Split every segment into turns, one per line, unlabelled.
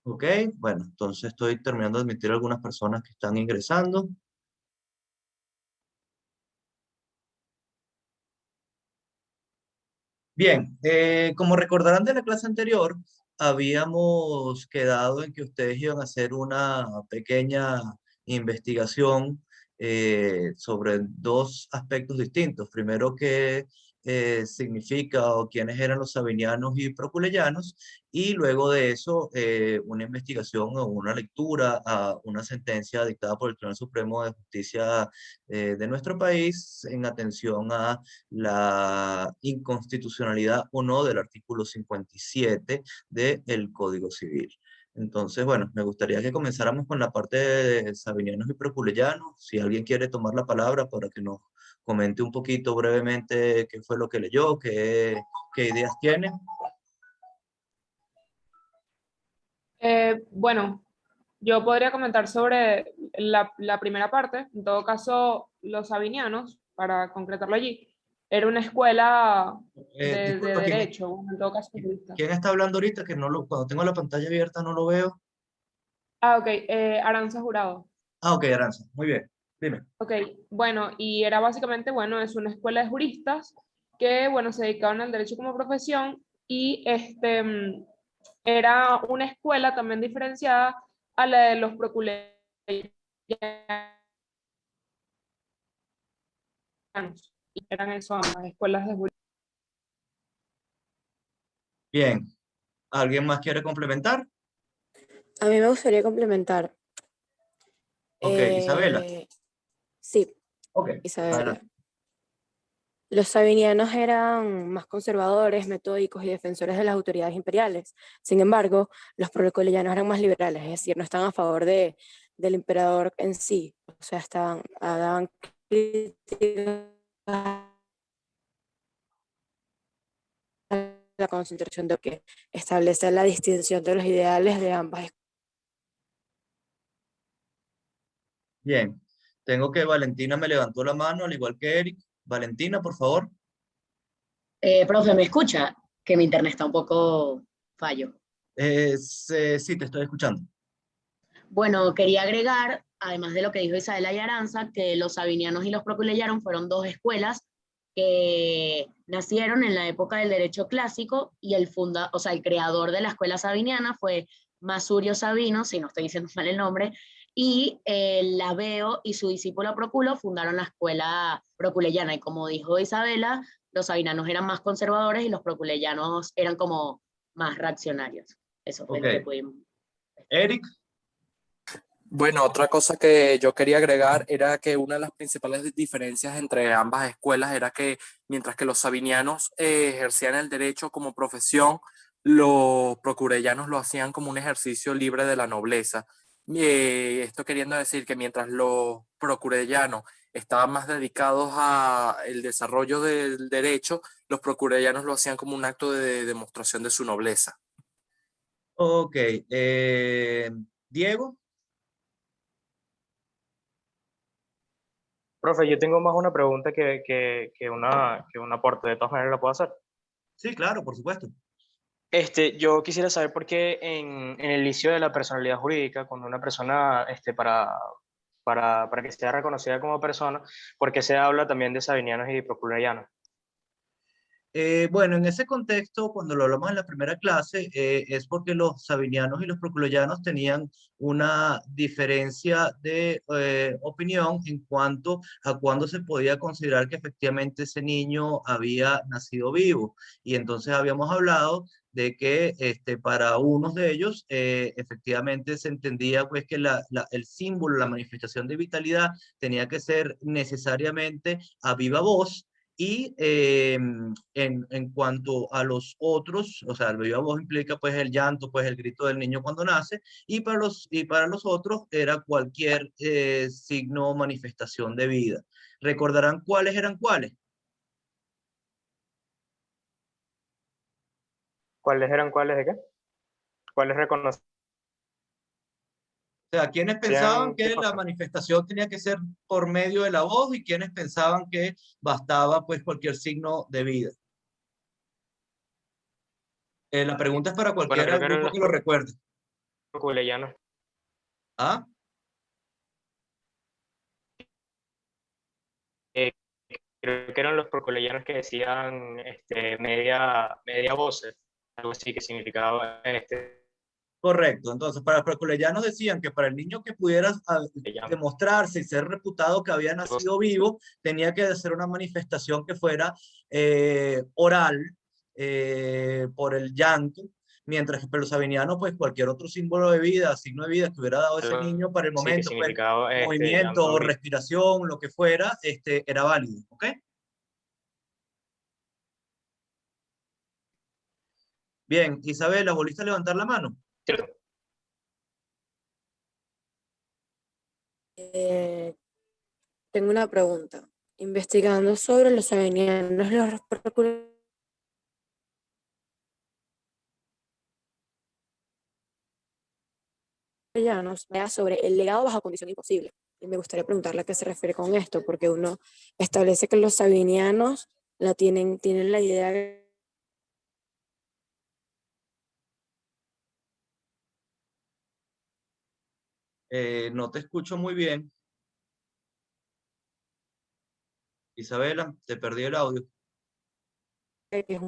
Ok, bueno, entonces estoy terminando de admitir a algunas personas que están ingresando. Bien, como recordarán de la clase anterior, habíamos quedado en que ustedes iban a hacer una pequeña investigación sobre dos aspectos distintos. Primero, qué significa o quiénes eran los sabinianos y proculeyanos, y luego de eso, una investigación o una lectura a una sentencia dictada por el Tribunal Supremo de Justicia de nuestro país en atención a la inconstitucionalidad o no del artículo 57 del Código Civil. Entonces, bueno, me gustaría que comenzáramos con la parte de sabinianos y proculeyanos. Si alguien quiere tomar la palabra para que nos comente un poquito brevemente qué fue lo que leyó, qué ideas tiene.
Bueno, yo podría comentar sobre la primera parte. En todo caso, los sabinianos, para concretarlo allí, era una escuela de
Disculpa,
derecho, en todo caso jurista.
¿quién está hablando ahorita? Que no lo, cuando tengo la pantalla abierta no lo veo.
Ah, ok, Aranza Jurado.
Ah, ok, Aranza, muy bien, dime.
Ok, bueno, y era básicamente, bueno, es una escuela de juristas que, bueno, se dedicaban al derecho como profesión y era una escuela también diferenciada a la de los procuradores. Y eran eso, ambas escuelas de juristas.
Bien, ¿alguien más quiere complementar?
A mí me gustaría complementar.
Ok, Isabela.
Eh, sí,
Ok,
Isabela.
adelante.
Los sabinianos eran más conservadores, metódicos y defensores de las autoridades imperiales. Sin embargo, los procoleyanos eran más liberales, es decir, no estaban a favor del emperador en sí. O sea, daban críticas a la concentración de que establece la distinción de los ideales de ambas.
Bien, tengo que Valentina me levantó la mano, al igual que Eric. Valentina, por favor.
Profe, ¿me escucha? Que mi internet está un poco fallo.
Sí, te estoy escuchando.
Bueno, quería agregar, además de lo que dijo Isabela y Aranza, que los sabinianos y los proculeyanos fueron dos escuelas que nacieron en la época del derecho clásico y o sea, el creador de la escuela sabiniana fue Masurio Sabino, si no estoy diciendo mal el nombre, y Labeo y su discípulo Proculo fundaron la escuela proculeyana. Y como dijo Isabela, los sabinanos eran más conservadores y los proculeyanos eran como más reaccionarios. Eso fue
Ok.
lo que pudimos.
Eric,
Bueno, otra cosa que yo quería agregar era que una de las principales diferencias entre ambas escuelas era que mientras que los sabinianos ejercían el derecho como profesión, los procurellanos lo hacían como un ejercicio libre de la nobleza. Esto queriendo decir que mientras los procurellanos estaban más dedicados al desarrollo del derecho, los procurellanos lo hacían como un acto de demostración de su nobleza.
ok. Diego,
Profe, yo tengo más una pregunta que un aporte. De todas maneras, ¿la puedo hacer?
sí, claro, por supuesto.
Yo quisiera saber por qué en el inicio de la personalidad jurídica, cuando una persona, para que sea reconocida como persona, ¿por qué se habla también de sabinianos y proculianos?
Bueno, en ese contexto, cuando lo hablamos en la primera clase, es porque los sabinianos y los proculoyanos tenían una diferencia de opinión en cuanto a cuándo se podía considerar que efectivamente ese niño había nacido vivo. Y entonces habíamos hablado de que para unos de ellos efectivamente se entendía pues que el símbolo, la manifestación de vitalidad tenía que ser necesariamente a viva voz y en cuanto a los otros, o sea, el viva voz implica pues el llanto, pues el grito del niño cuando nace, y para los otros era cualquier signo o manifestación de vida. ¿Recordarán cuáles eran cuáles?
¿Cuáles eran cuáles de qué? ¿Cuáles reconocían
O sea, ¿quiénes pensaban
qué
que la
cosa?
manifestación tenía que ser por medio de la voz y quiénes pensaban que bastaba pues cualquier signo de vida? La pregunta es para
Bueno,
cualquiera
creo
del
que eran
grupo
las,
que lo recuerde.
proculeyanos.
¿Ah?
Creo que eran los proculeyanos que decían media voces, algo así que significaba
Correcto. Entonces, para los proculeyanos decían que para el niño que pudiera demostrarse y ser reputado que había nacido vivo, tenía que hacer una manifestación que fuera oral, por el llanto, mientras que para los sabinianos, pues cualquier otro símbolo de vida, signo de vida que hubiera dado ese niño para el
sí, que
momento, pues
significaba
movimiento, respiración, lo que fuera, era válido. ¿Ok? Bien, Isabela, ¿volviste a levantar la mano?
¿cierto?
Tengo una pregunta. Investigando sobre los sabinianos, los proculianos, vea sobre el legado bajo condición imposible. Y me gustaría preguntarle a qué se refiere con esto, porque uno establece que los sabinianos tienen la idea de
No te escucho muy bien. Isabela, te perdí el audio.
que es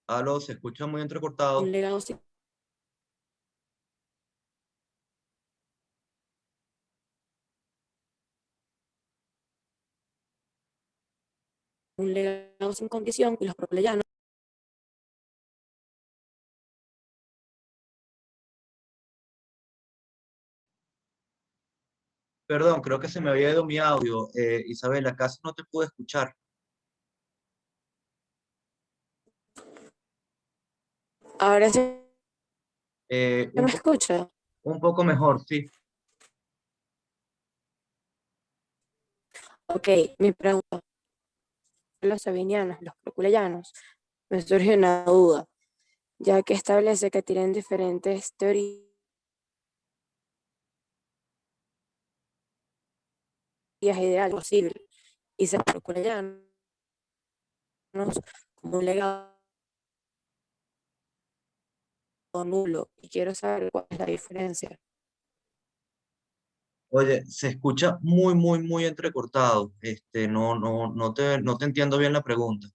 Aló, se escucha muy
un
entrecortado.
legado, un legado sin condición, y los proculianos
Perdón, creo que se me había ido mi audio. Isabela, casi no te pude escuchar.
ahora se
Eh,
me
un, po-
escucha.
un poco mejor, sí.
Ok, mi pregunta, los sabinianos, los proculianos, me surge una duda, ya que establece que tienen diferentes teorías ideales posibles y se proculianos como un legado nulo, y quiero saber cuál es la diferencia.
Oye, se escucha muy, muy, muy entrecortado. No te entiendo bien la pregunta.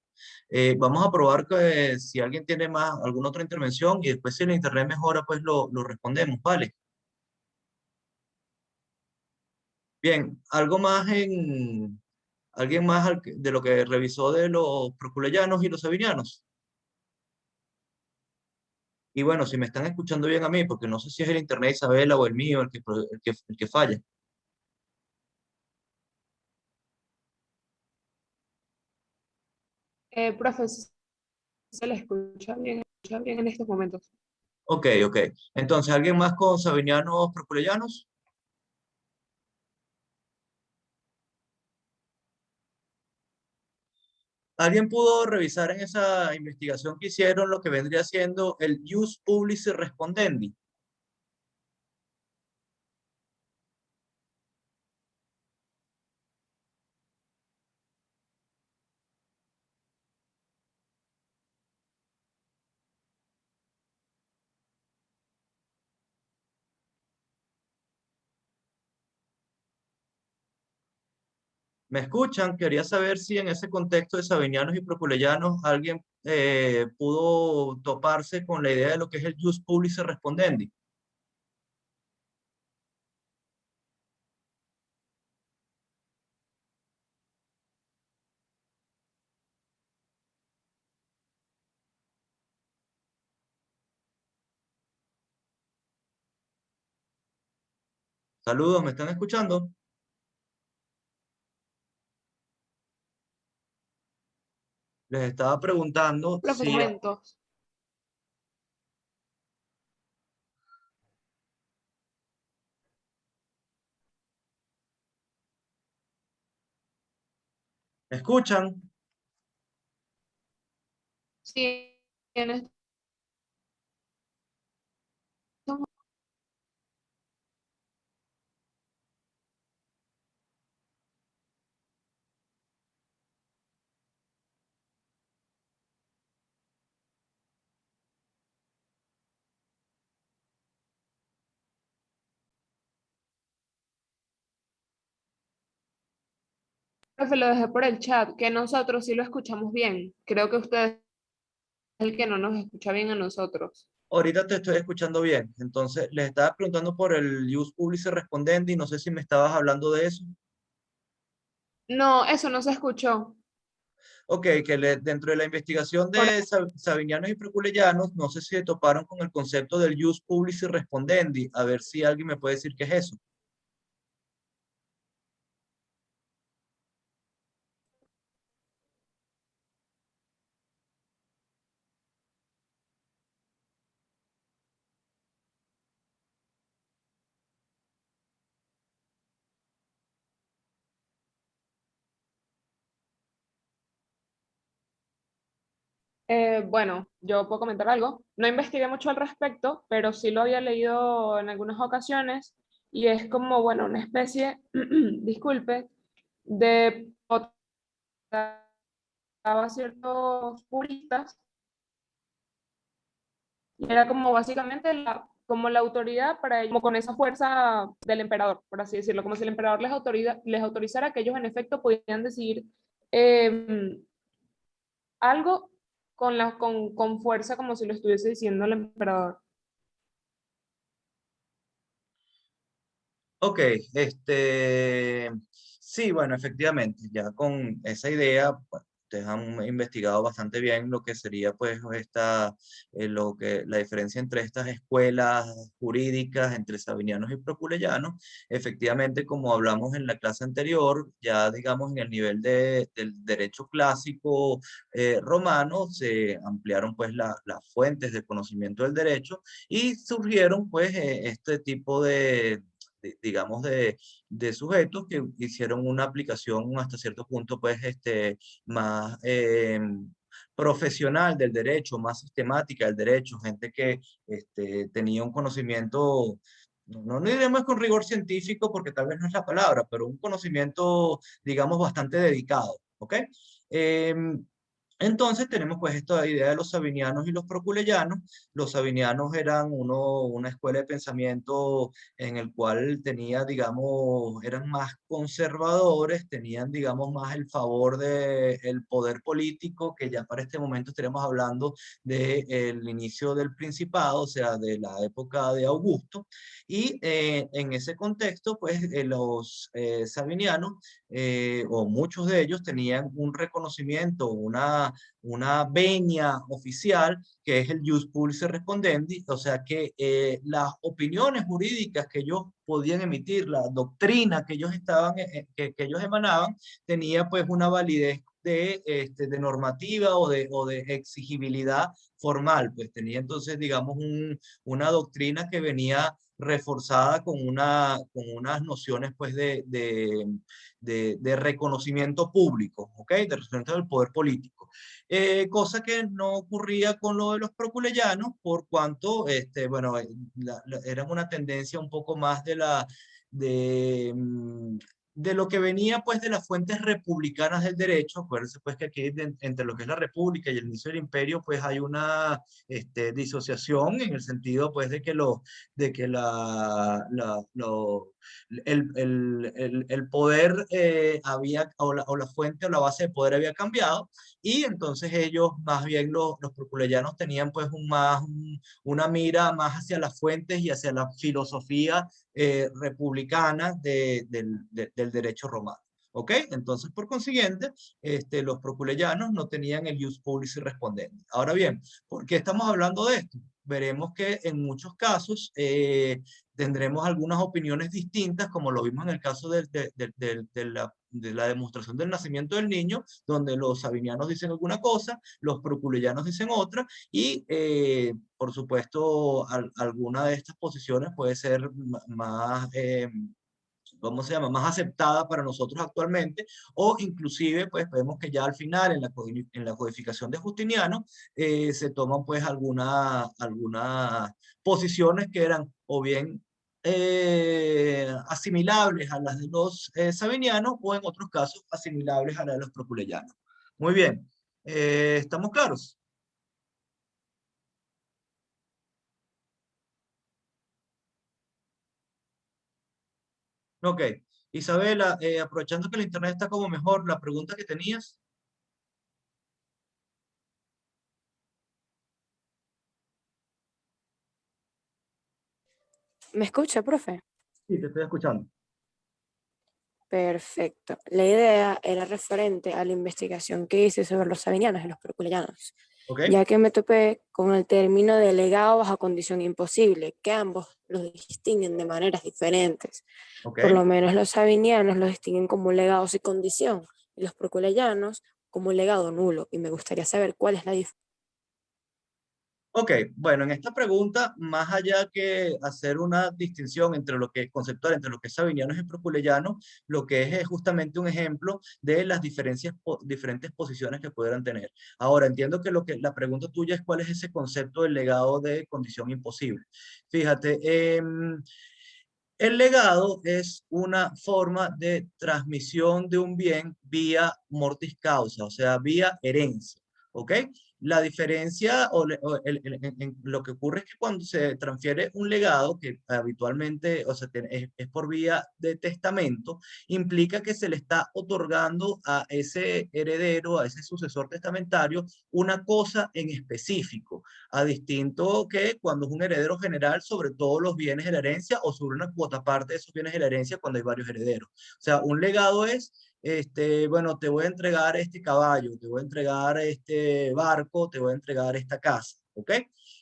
Vamos a probar que si alguien tiene alguna otra intervención y después si el internet mejora, pues lo respondemos, ¿vale? Bien, ¿alguien más de lo que revisó de los proculeyanos y los sabinianos? Y bueno, si me están escuchando bien a mí, porque no sé si es el internet de Isabela o el mío el que falla.
Profe, se le escucha bien en estos momentos.
Ok, ok. Entonces, ¿alguien más con sabinianos proculeyanos? ¿Alguien pudo revisar en esa investigación que hicieron lo que vendría siendo el Ius Publicis Respondendi? ¿Me escuchan? Quería saber si en ese contexto de sabinianos y proculeyanos alguien pudo toparse con la idea de lo que es el Ius Publicis Respondendi. Saludos, ¿me están escuchando? Les estaba preguntando
Profe, un
si...
momento.
¿Me escuchan?
Sí, en estos Profe, lo dejé por el chat, que nosotros sí lo escuchamos bien. Creo que usted es el que no nos escucha bien a nosotros.
Ahorita te estoy escuchando bien. Entonces, les estaba preguntando por el Use Public Respondendi, no sé si me estabas hablando de eso.
No, eso no se escuchó.
Ok, dentro de la investigación
Por-
de Sabinianos y Proculeyanos, no sé si se toparon con el concepto del Use Public Respondendi. A ver si alguien me puede decir qué es eso.
Bueno, yo puedo comentar algo. No investigué mucho al respecto, pero sí lo había leído en algunas ocasiones y es como, bueno, una especie, disculpe, de a ciertos puristas y era como básicamente como la autoridad para ellos, como con esa fuerza del emperador, por así decirlo, como si el emperador les autorizara que ellos en efecto podían decidir eh, algo con fuerza, como si lo estuviese diciendo el emperador.
Ok, sí, bueno, efectivamente, ya con esa idea, pues, ustedes han investigado bastante bien lo que sería, pues, la diferencia entre estas escuelas jurídicas, entre sabinianos y proculeyanos. Efectivamente, como hablamos en la clase anterior, ya digamos en el nivel del derecho clásico romano, se ampliaron, pues, las fuentes de conocimiento del derecho y surgieron, pues, este tipo digamos, de sujetos que hicieron una aplicación hasta cierto punto, pues, más profesional del derecho, más sistemática del derecho, gente que tenía un conocimiento, no diremos con rigor científico, porque tal vez no es la palabra, pero un conocimiento, digamos, bastante dedicado, ¿ok? Em, entonces tenemos pues esta idea de los sabinianos y los proculeyanos. Los sabinianos eran una escuela de pensamiento en el cual tenía, digamos, eran más conservadores, tenían, digamos, más el favor del poder político, que ya para este momento estaríamos hablando del inicio del Principado, o sea, de la época de Augusto. Y en ese contexto, pues los sabinianos, o muchos de ellos, tenían un reconocimiento, una venia oficial, que es el Ius Public Respondendi, o sea que las opiniones jurídicas que ellos podían emitir, la doctrina que ellos que ellos emanaban, tenía pues una validez de normativa o de exigibilidad formal, pues tenía entonces, digamos, una doctrina que venía reforzada con unas nociones pues de reconocimiento público, ¿ok? De reconocimiento del poder político. Cosa que no ocurría con lo de los proculeyanos, por cuanto, bueno, eran una tendencia un poco más de, mm, de lo que venía pues de las fuentes republicanas del derecho. Acuérdense pues que aquí entre lo que es la república y el inicio del imperio pues hay una disociación en el sentido pues de que, de que el poder o la fuente o la base de poder había cambiado, y entonces ellos, más bien los proculeyanos, tenían pues una mira más hacia las fuentes y hacia la filosofía republicana del derecho romano. ¿Ok? Entonces, por consiguiente, los proculeyanos no tenían el ius public respondendi. Ahora bien, ¿por qué estamos hablando de esto? Veremos que en muchos casos tendremos algunas opiniones distintas, como lo vimos en el caso de la demostración del nacimiento del niño, donde los sabinianos dicen alguna cosa, los proculeyanos dicen otra, y por supuesto alguna de estas posiciones puede ser más, ¿cómo se llama?, más aceptada para nosotros actualmente, o inclusive pues vemos que ya al final en la codificación de Justiniano se toman pues algunas posiciones que eran o bien asimilables a las de los sabinianos, o en otros casos asimilables a las de los proculeyanos. Muy bien, ¿estamos claros? Ok, Isabela, aprovechando que el internet está como mejor, la pregunta que tenías.
¿Me escucha, profe?
Sí, te estoy escuchando.
Perfecto. La idea era referente a la investigación que hice sobre los sabinianos y los proculeyanos,
¿Ok?
ya que me topé con el término de legado bajo condición imposible, que ambos los distinguen de maneras diferentes.
¿Ok?
Por lo menos los sabinianos los distinguen como legados y condición, y los proculeyanos como legado nulo, y me gustaría saber cuál es la diferencia.
Ok, bueno, en esta pregunta, más allá que hacer una distinción entre lo que es conceptual, entre lo que es sabinianos y proculeyanos, lo que es justamente un ejemplo de las diferentes posiciones que pudieran tener. Ahora, entiendo que la pregunta tuya es cuál es ese concepto del legado de condición imposible. Fíjate, el legado es una forma de transmisión de un bien vía mortis causa, o sea, vía herencia, ¿ok? La diferencia en lo que ocurre es que cuando se transfiere un legado, que habitualmente, o sea, es por vía de testamento, implica que se le está otorgando a ese heredero, a ese sucesor testamentario, una cosa en específico, a distinto que cuando es un heredero general sobre todos los bienes de la herencia o sobre una cuota parte de esos bienes de la herencia cuando hay varios herederos. O sea, un legado es, bueno, te voy a entregar este caballo, te voy a entregar este barco, te voy a entregar esta casa, ¿ok?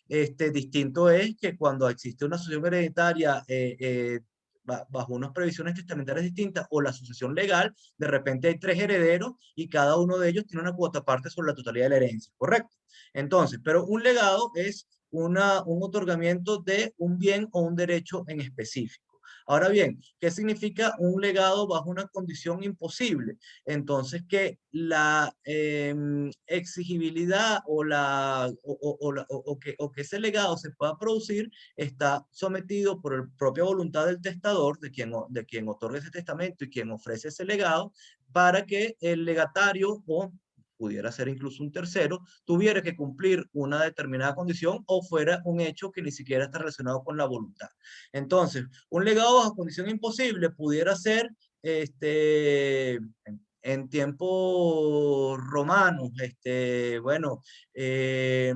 Distinto es que cuando existe una sucesión hereditaria bajo unas previsiones testamentarias distintas o la sucesión legal, de repente hay tres herederos y cada uno de ellos tiene una cuota parte sobre la totalidad de la herencia, ¿correcto? Entonces, pero un legado es un otorgamiento de un bien o un derecho en específico. Ahora bien, ¿qué significa un legado bajo una condición imposible? Entonces, que la exigibilidad o que ese legado se pueda producir está sometido por la propia voluntad del testador, de quien otorga ese testamento y quien ofrece ese legado, para que el legatario o pudiera ser incluso un tercero, tuviera que cumplir una determinada condición o fuera un hecho que ni siquiera está relacionado con la voluntad. Entonces, un legado bajo condición imposible pudiera ser, en tiempos romanos, bueno, te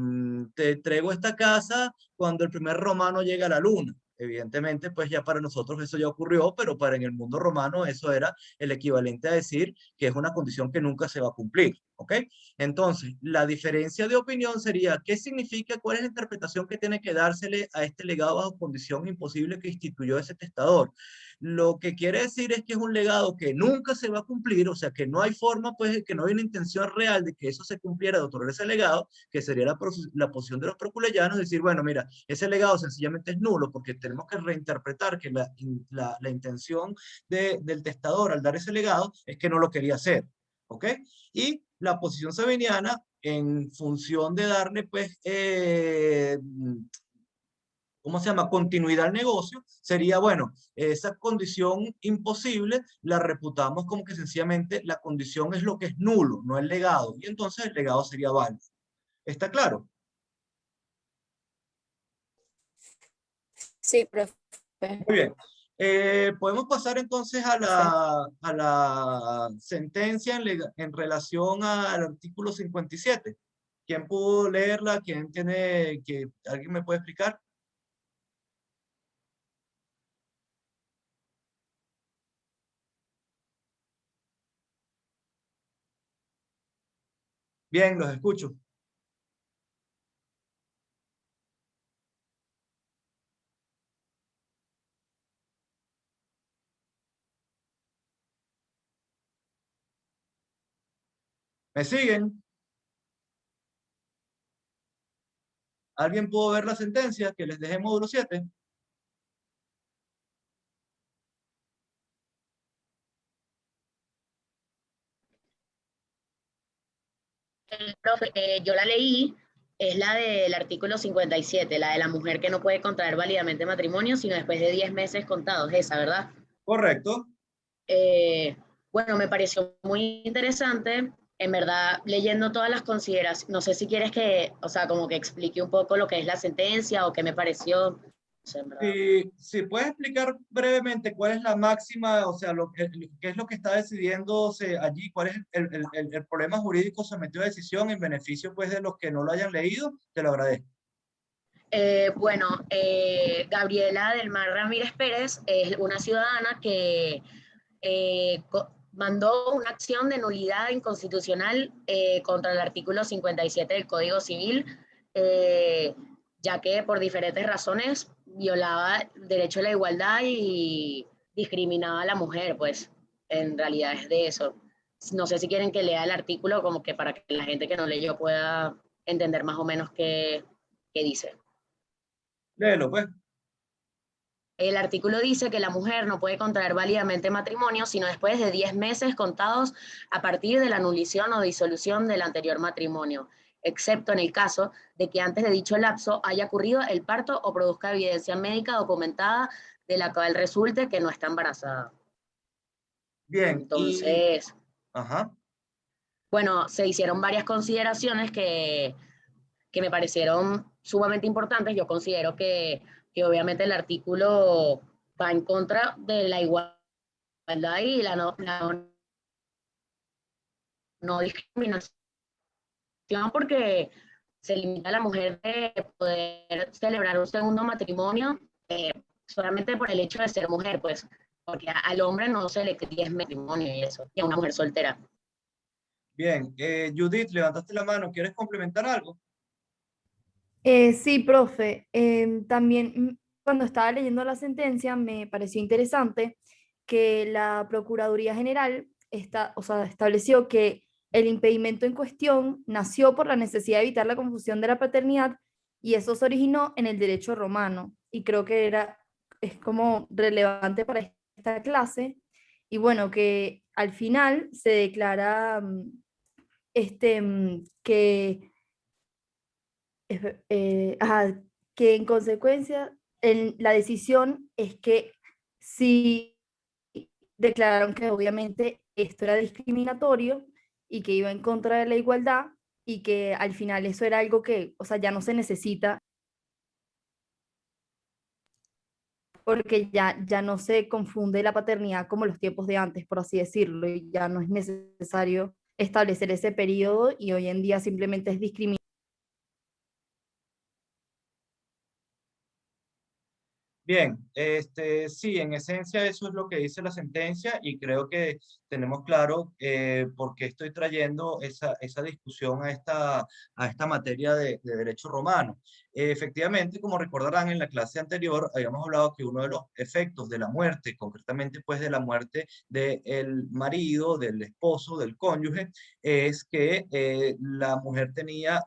entrego esta casa cuando el primer romano llega a la luna. Evidentemente, pues ya para nosotros eso ya ocurrió, pero para en el mundo romano eso era el equivalente a decir que es una condición que nunca se va a cumplir, ¿ok? Entonces, la diferencia de opinión sería, ¿qué significa, cuál es la interpretación que tiene que dársele a este legado bajo condición imposible que instituyó ese testador? Lo que quiere decir es que es un legado que nunca se va a cumplir, o sea, que no hay forma, pues, que no hay una intención real de que eso se cumpliera, de otorgar ese legado, que sería la posición de los proculeyanos, decir, bueno, mira, ese legado sencillamente es nulo, porque tenemos que reinterpretar que la intención del testador al dar ese legado es que no lo quería hacer, ¿ok? Y la posición sabiniana, en función de darle, pues, ¿cómo se llama? Continuidad al negocio, sería, bueno, esa condición imposible la reputamos como que sencillamente la condición es lo que es nulo, no el legado, y entonces el legado sería válido. ¿Está claro?
Sí, profe.
Muy bien. Podemos pasar entonces a la sentencia en relación al artículo 57. ¿Quién pudo leerla? ¿Alguien me puede explicar? Bien, los escucho. ¿Me siguen? ¿Alguien pudo ver la sentencia que les dejé en módulo 7?
Profe, yo la leí, es la del artículo 57, la de la mujer que no puede contraer válidamente matrimonio, sino después de 10 meses contados, esa, ¿verdad?
Correcto.
Eh, bueno, me pareció muy interesante, en verdad, leyendo todas las consideraciones, no sé si quieres que, o sea, como que explique un poco lo que es la sentencia o qué me pareció. sé, en verdad.
Si puedes explicar brevemente cuál es la máxima, o sea, qué es lo que está decidiéndose allí, cuál es el problema jurídico sometido a decisión en beneficio pues de los que no lo hayan leído, te lo agradezco.
Bueno, Gabriela del Mar Ramírez Pérez es una ciudadana que mandó una acción de nulidad inconstitucional contra el artículo 57 del Código Civil, ya que por diferentes razones violaba el derecho a la igualdad y discriminaba a la mujer, pues en realidad es de eso. No sé si quieren que lea el artículo como que para que la gente que no leyó pueda entender más o menos qué dice.
Léelo, pues.
El artículo dice que la mujer no puede contraer válidamente matrimonio sino después de 10 meses contados a partir de la anulización o disolución del anterior matrimonio, excepto en el caso de que antes de dicho lapso haya ocurrido el parto o produzca evidencia médica documentada de la cual resulte que no está embarazada.
Bien,
Entonces,
ajá.
bueno, se hicieron varias consideraciones que me parecieron sumamente importantes. Yo considero que obviamente el artículo va en contra de la igualdad y no discriminación, porque se limita a la mujer de poder celebrar un segundo matrimonio solamente por el hecho de ser mujer, pues, porque al hombre no se le exige matrimonio y eso, y a una mujer soltera.
Bien, Judith, levantaste la mano, ¿quieres complementar algo?
Sí, profe. También cuando estaba leyendo la sentencia me pareció interesante que la Procuraduría General o sea, estableció que el impedimento en cuestión nació por la necesidad de evitar la confusión de la paternidad y eso se originó en el derecho romano. Y creo que es como relevante para esta clase. Y bueno, que al final se declara que que en consecuencia la decisión es que sí declararon que obviamente esto era discriminatorio y que iba en contra de la igualdad y que al final eso era algo que, o sea, ya no se necesita porque ya no se confunde la paternidad como los tiempos de antes, por así decirlo, y ya no es necesario establecer ese periodo y hoy en día simplemente es discriminación.
Bien, sí, en esencia eso es lo que dice la sentencia y creo que tenemos claro por qué estoy trayendo esa discusión a esta materia de derecho romano. Efectivamente, como recordarán en la clase anterior, habíamos hablado que uno de los efectos de la muerte, concretamente pues de la muerte del marido, del esposo, del cónyuge, es que la mujer tenía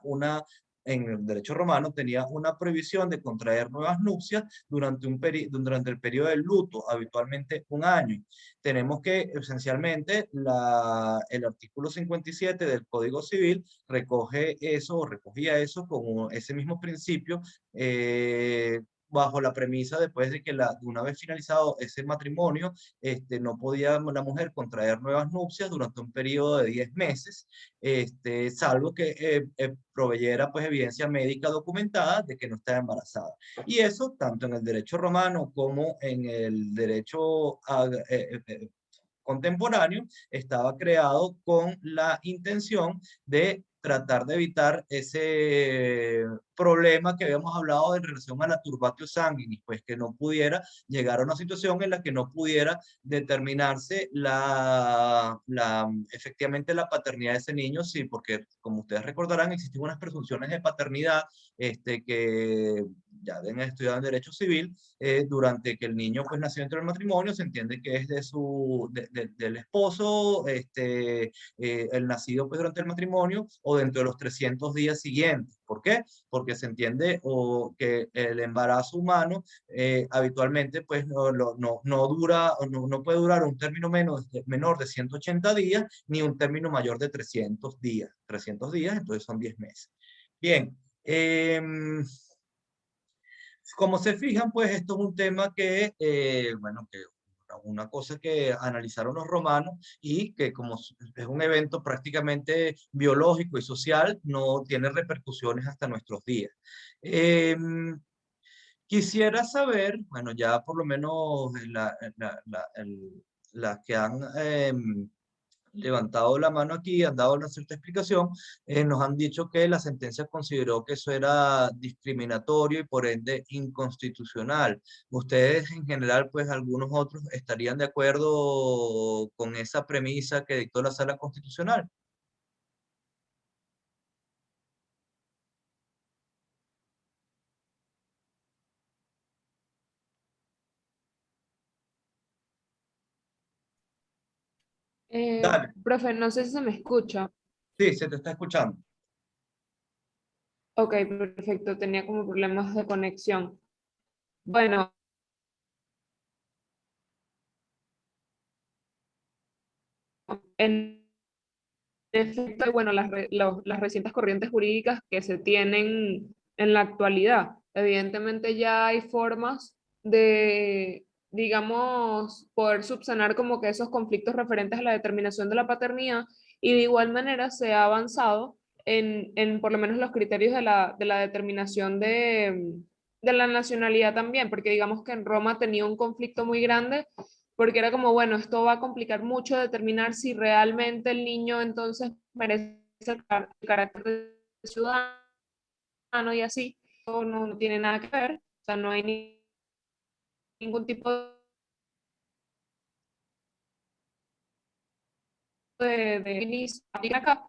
en el derecho romano tenía una prohibición de contraer nuevas nupcias durante el periodo del luto, habitualmente un año. Tenemos que esencialmente el artículo 57 del Código Civil recoge eso, o recogía eso como ese mismo principio, bajo la premisa después de que una vez finalizado ese matrimonio, no podía la mujer contraer nuevas nupcias durante un periodo de 10 meses, salvo que proveyera pues evidencia médica documentada de que no estaba embarazada. Y eso, tanto en el derecho romano como en el derecho contemporáneo, estaba creado con la intención de tratar de evitar ese problema que habíamos hablado en relación a la turbatio sanguinis, pues que no pudiera llegar a una situación en la que no pudiera determinarse efectivamente la paternidad de ese niño, sí, porque como ustedes recordarán, existen unas presunciones de paternidad que ya deben estudiar en derecho civil, durante que el niño pues nació dentro del matrimonio, se entiende que es del esposo, el nacido pues durante el matrimonio o dentro de los 300 días siguientes. ¿Por qué? Porque se entiende que el embarazo humano habitualmente pues no dura, no puede durar un término menor de 180 días ni un término mayor de 300 días. 300 días, entonces son 10 meses. Bien. Como se fijan, pues esto es un tema bueno, que una cosa que analizaron los romanos y que como es un evento prácticamente biológico y social, no tiene repercusiones hasta nuestros días. Quisiera saber, bueno, ya por lo menos las que han levantado la mano aquí, han dado una cierta explicación, nos han dicho que la sentencia consideró que eso era discriminatorio y por ende inconstitucional. ¿Ustedes en general, pues algunos otros, estarían de acuerdo con esa premisa que dictó la Sala Constitucional? Dale,
Profe, no sé si se me escucha.
sí, se te está escuchando.
Ok, perfecto, tenía como problemas de conexión. Bueno, en efecto, bueno, las recientes corrientes jurídicas que se tienen en la actualidad. Evidentemente ya hay formas de, digamos, poder subsanar como que esos conflictos referentes a la determinación de la paternidad y de igual manera se ha avanzado en por lo menos los criterios de la determinación de la nacionalidad también, porque digamos que en Roma tenía un conflicto muy grande porque era como, bueno, esto va a complicar mucho determinar si realmente el niño entonces merece el carácter de ciudadano y así. Eso no tiene nada que ver, o sea, no hay ningún tipo de inicio acá.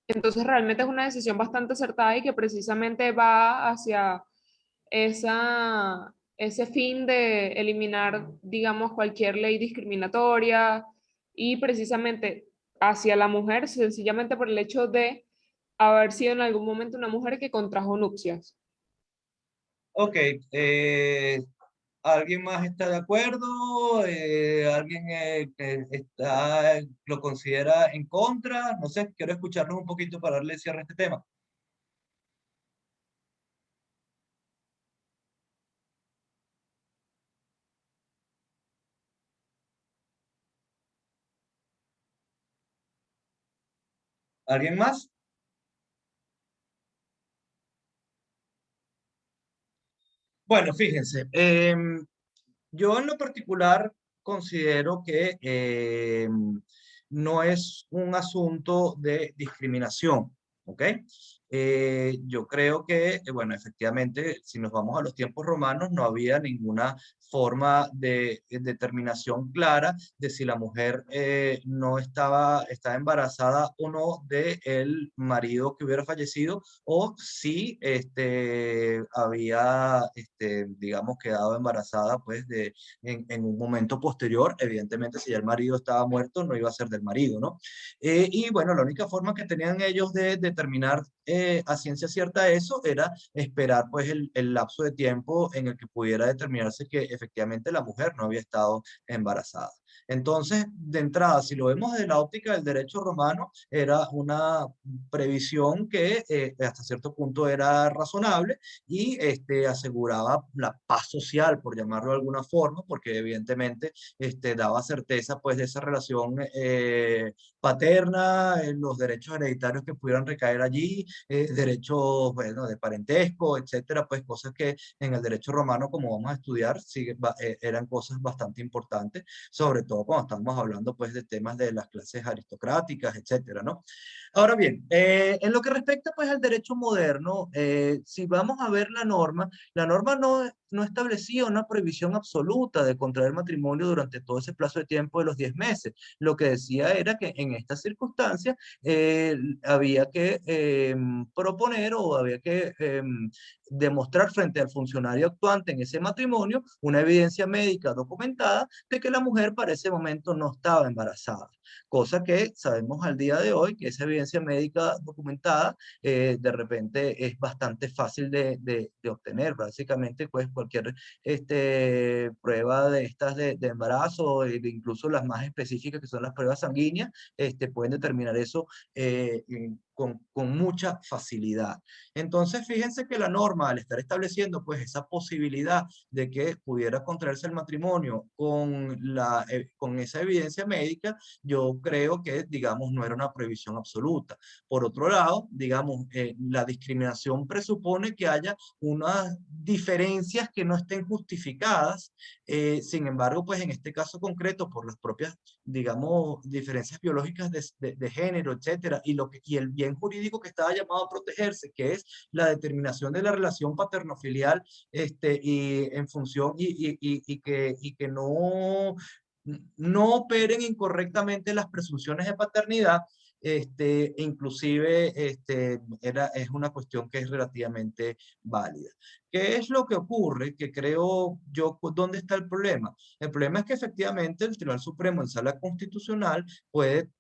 Entonces realmente es una decisión bastante acertada y que precisamente va hacia ese fin de eliminar, digamos, cualquier ley discriminatoria y precisamente hacia la mujer, sencillamente por el hecho de haber sido en algún momento una mujer que contrajo nupcias.
Ok, ¿alguien más está de acuerdo? ¿Alguien lo considera en contra? No sé, quiero escucharlos un poquito para darle cierre a este tema. ¿Alguien más? Bueno, fíjense, yo en lo particular considero que no es un asunto de discriminación, ¿ok? Yo creo que, bueno, efectivamente, si nos vamos a los tiempos romanos, no había ninguna forma de determinación clara de si la mujer no estaba embarazada o no del marido que hubiera fallecido o si había, digamos, quedado embarazada pues en un momento posterior. Evidentemente, si ya el marido estaba muerto, no iba a ser del marido, ¿no? Y bueno, la única forma que tenían ellos de determinar a ciencia cierta eso era esperar pues el lapso de tiempo en el que pudiera determinarse que efectivamente la mujer no había estado embarazada. Entonces, de entrada, si lo vemos desde la óptica del derecho romano, era una previsión que hasta cierto punto era razonable y aseguraba la paz social, por llamarlo de alguna forma, porque evidentemente daba certeza pues de esa relación paterna, los derechos hereditarios que pudieran recaer allí, derechos, bueno, de parentesco, etcétera, pues cosas que en el derecho romano, como vamos a estudiar, eran cosas bastante importantes, sobre todo cuando estamos hablando pues de temas de las clases aristocráticas, etcétera, ¿no? Ahora bien, en lo que respecta pues al derecho moderno, si vamos a ver la norma no establecía una prohibición absoluta de contraer matrimonio durante todo ese plazo de tiempo de los 10 meses. Lo que decía era que en estas circunstancias había que proponer o había que demostrar frente al funcionario actuante en ese matrimonio una evidencia médica documentada de que la mujer para ese momento no estaba embarazada, cosa que sabemos al día de hoy que esa evidencia médica documentada de repente es bastante fácil de obtener. Básicamente, pues cualquier prueba de estas de embarazo, incluso las más específicas que son las pruebas sanguíneas, pueden determinar eso con mucha facilidad. Entonces, fíjense que la norma, al estar estableciendo pues esa posibilidad de que pudiera contraerse el matrimonio con esa evidencia médica, yo creo que, digamos, no era una prohibición absoluta. Por otro lado, digamos, la discriminación presupone que haya unas diferencias que no estén justificadas. Sin embargo, pues en este caso concreto, por las propias, digamos, diferencias biológicas de género, etcétera, y el bien jurídico que estaba llamado a protegerse, que es la determinación de la relación paterno-filial, y en función, y que no operen incorrectamente las presunciones de paternidad, inclusive es una cuestión que es relativamente válida. ¿Qué es lo que ocurre? Que creo yo, ¿dónde está el problema? El problema es que efectivamente el Tribunal Supremo en sala constitucional puede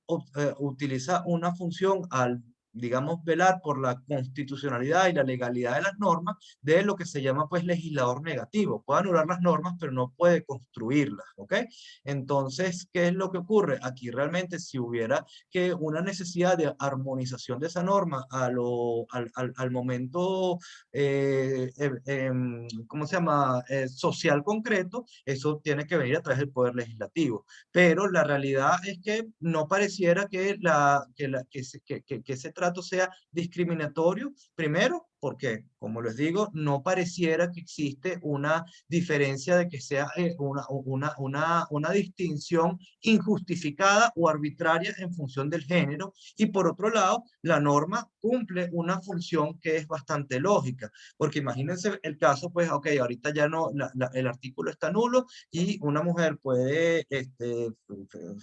utilizar una función al, digamos, velar por la constitucionalidad y la legalidad de las normas de lo que se llama pues legislador negativo. Puede anular las normas, pero no puede construirlas, ¿ok? Entonces, ¿qué es lo que ocurre? Aquí realmente si hubiera que una necesidad de armonización de esa norma al momento, ¿cómo se llama? Social concreto, eso tiene que venir a través del Poder Legislativo. Pero la realidad es que no pareciera que ese trato sea discriminatorio, primero, porque, como les digo, no pareciera que existe una diferencia de que sea una distinción injustificada o arbitraria en función del género. Y por otro lado, la norma cumple una función que es bastante lógica, porque imagínense el caso, pues, ok, ahorita ya no, el artículo está nulo y una mujer puede,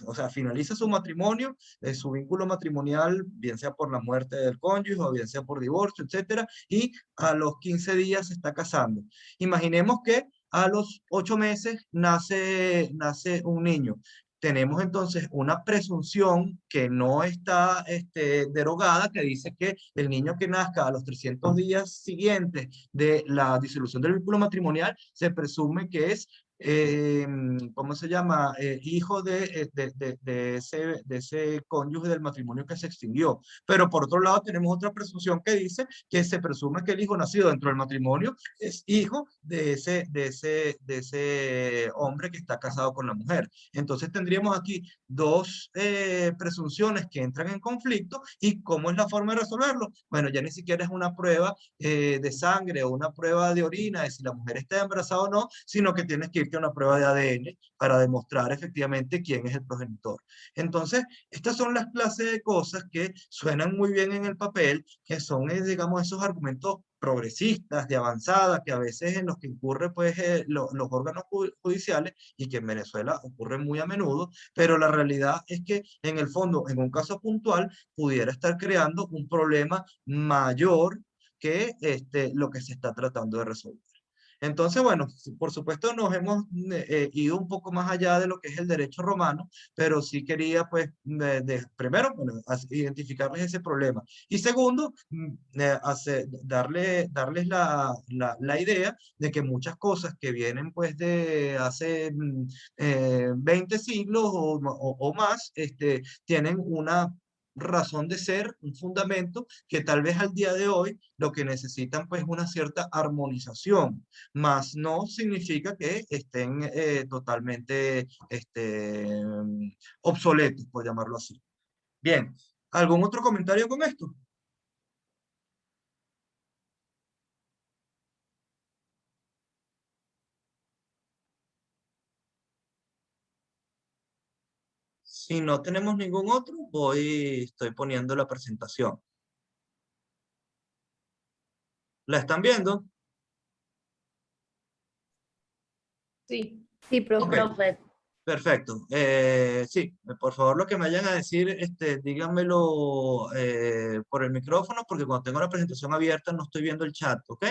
o sea, finaliza su matrimonio, su vínculo matrimonial, bien sea por la muerte del cónyuge o bien sea por divorcio, etcétera, y a los 15 días se está casando. Imaginemos que a los 8 meses nace un niño. Tenemos entonces una presunción que no está derogada, que dice que el niño que nazca a los 300 días siguientes de la disolución del vínculo matrimonial se presume que es, ¿cómo se llama? Hijo de ese cónyuge del matrimonio que se extinguió. Pero por otro lado tenemos otra presunción que dice que se presume que el hijo nacido dentro del matrimonio es hijo de ese hombre que está casado con la mujer. Entonces tendríamos aquí dos presunciones que entran en conflicto. ¿Y cómo es la forma de resolverlo? Bueno, ya ni siquiera es una prueba de sangre o una prueba de orina de si la mujer está embarazada o no, sino que tienes que irte a una prueba de ADN para demostrar efectivamente quién es el progenitor. Entonces, estas son las clases de cosas que suenan muy bien en el papel, que son, digamos, esos argumentos progresistas, de avanzada, que a veces en los que incurre pues, los órganos judiciales y que en Venezuela ocurre muy a menudo, pero la realidad es que en el fondo, en un caso puntual, pudiera estar creando un problema mayor que lo que se está tratando de resolver. Entonces, bueno, por supuesto nos hemos ido un poco más allá de lo que es el derecho romano, pero sí quería, pues, primero, bueno, identificarles ese problema. Y segundo, darles la idea de que muchas cosas que vienen, pues, de hace 20 siglos o más, tienen una razón de ser, un fundamento que tal vez al día de hoy lo que necesitan pues una cierta armonización, más no significa que estén totalmente obsoletos, por llamarlo así. Bien, ¿algún otro comentario con esto? Si no tenemos ningún otro, estoy poniendo la presentación. ¿La están viendo?
Sí.
Sí, profe.
Ok.
Profe,
Perfecto. Sí, por favor, lo que me vayan a decir, díganmelo por el micrófono, porque cuando tengo la presentación abierta no estoy viendo el chat, ¿ok?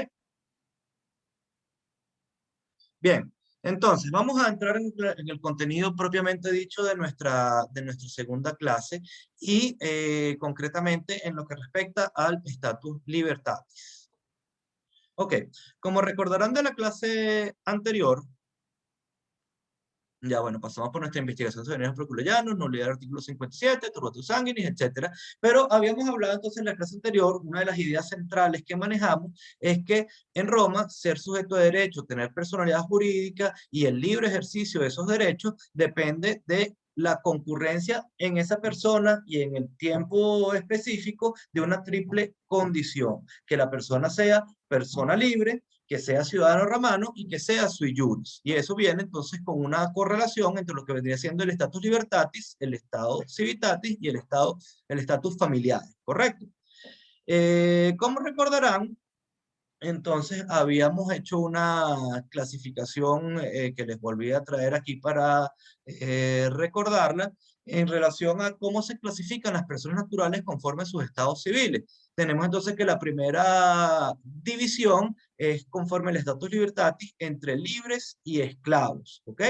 Bien, entonces vamos a entrar en el contenido propiamente dicho de nuestra segunda clase y concretamente en lo que respecta al estatus libertatis. Ok, como recordarán de la clase anterior, ya, bueno, pasamos por nuestra investigación sobre los proculeyanos, nulidad del artículo 57, turbatus sanguinis, etcétera. Pero habíamos hablado entonces en la clase anterior, una de las ideas centrales que manejamos es que en Roma, ser sujeto de derecho, tener personalidad jurídica y el libre ejercicio de esos derechos depende de la concurrencia en esa persona y en el tiempo específico de una triple condición, que la persona sea persona libre, que sea ciudadano romano y que sea sui juris. Y eso viene entonces con una correlación entre lo que vendría siendo el status libertatis, el estado civitatis y el estatus familiar, ¿correcto? Como recordarán, entonces habíamos hecho una clasificación que les volví a traer aquí para recordarla en relación a cómo se clasifican las personas naturales conforme a sus estados civiles. Tenemos entonces que la primera división es conforme al status libertatis entre libres y esclavos, ¿ok?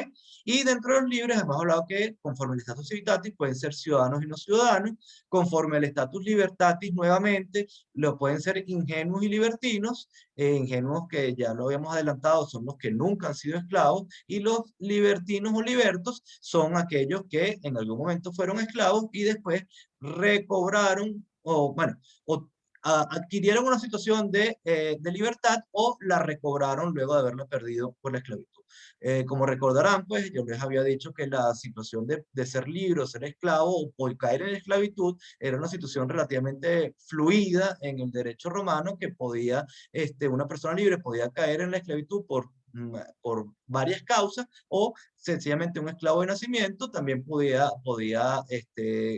Y dentro de los libres hemos hablado que conforme al status civitatis pueden ser ciudadanos y no ciudadanos, conforme al status libertatis nuevamente lo pueden ser ingenuos y libertinos, ingenuos que ya lo habíamos adelantado son los que nunca han sido esclavos, y los libertinos o libertos son aquellos que en algún momento fueron esclavos y después recobraron o, bueno, o adquirieron una situación de libertad o la recobraron luego de haberla perdido por la esclavitud. Como recordarán, pues yo les había dicho que la situación de ser libre o ser esclavo o caer en esclavitud era una situación relativamente fluida en el derecho romano, que podía, una persona libre podía caer en la esclavitud por varias causas, o sencillamente un esclavo de nacimiento también podía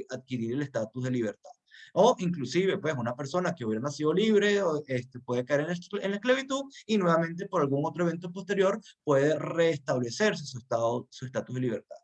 adquirir el estatus de libertad. O inclusive, pues, una persona que hubiera nacido libre puede caer en la esclavitud y nuevamente por algún otro evento posterior puede restablecerse su estatus de libertad.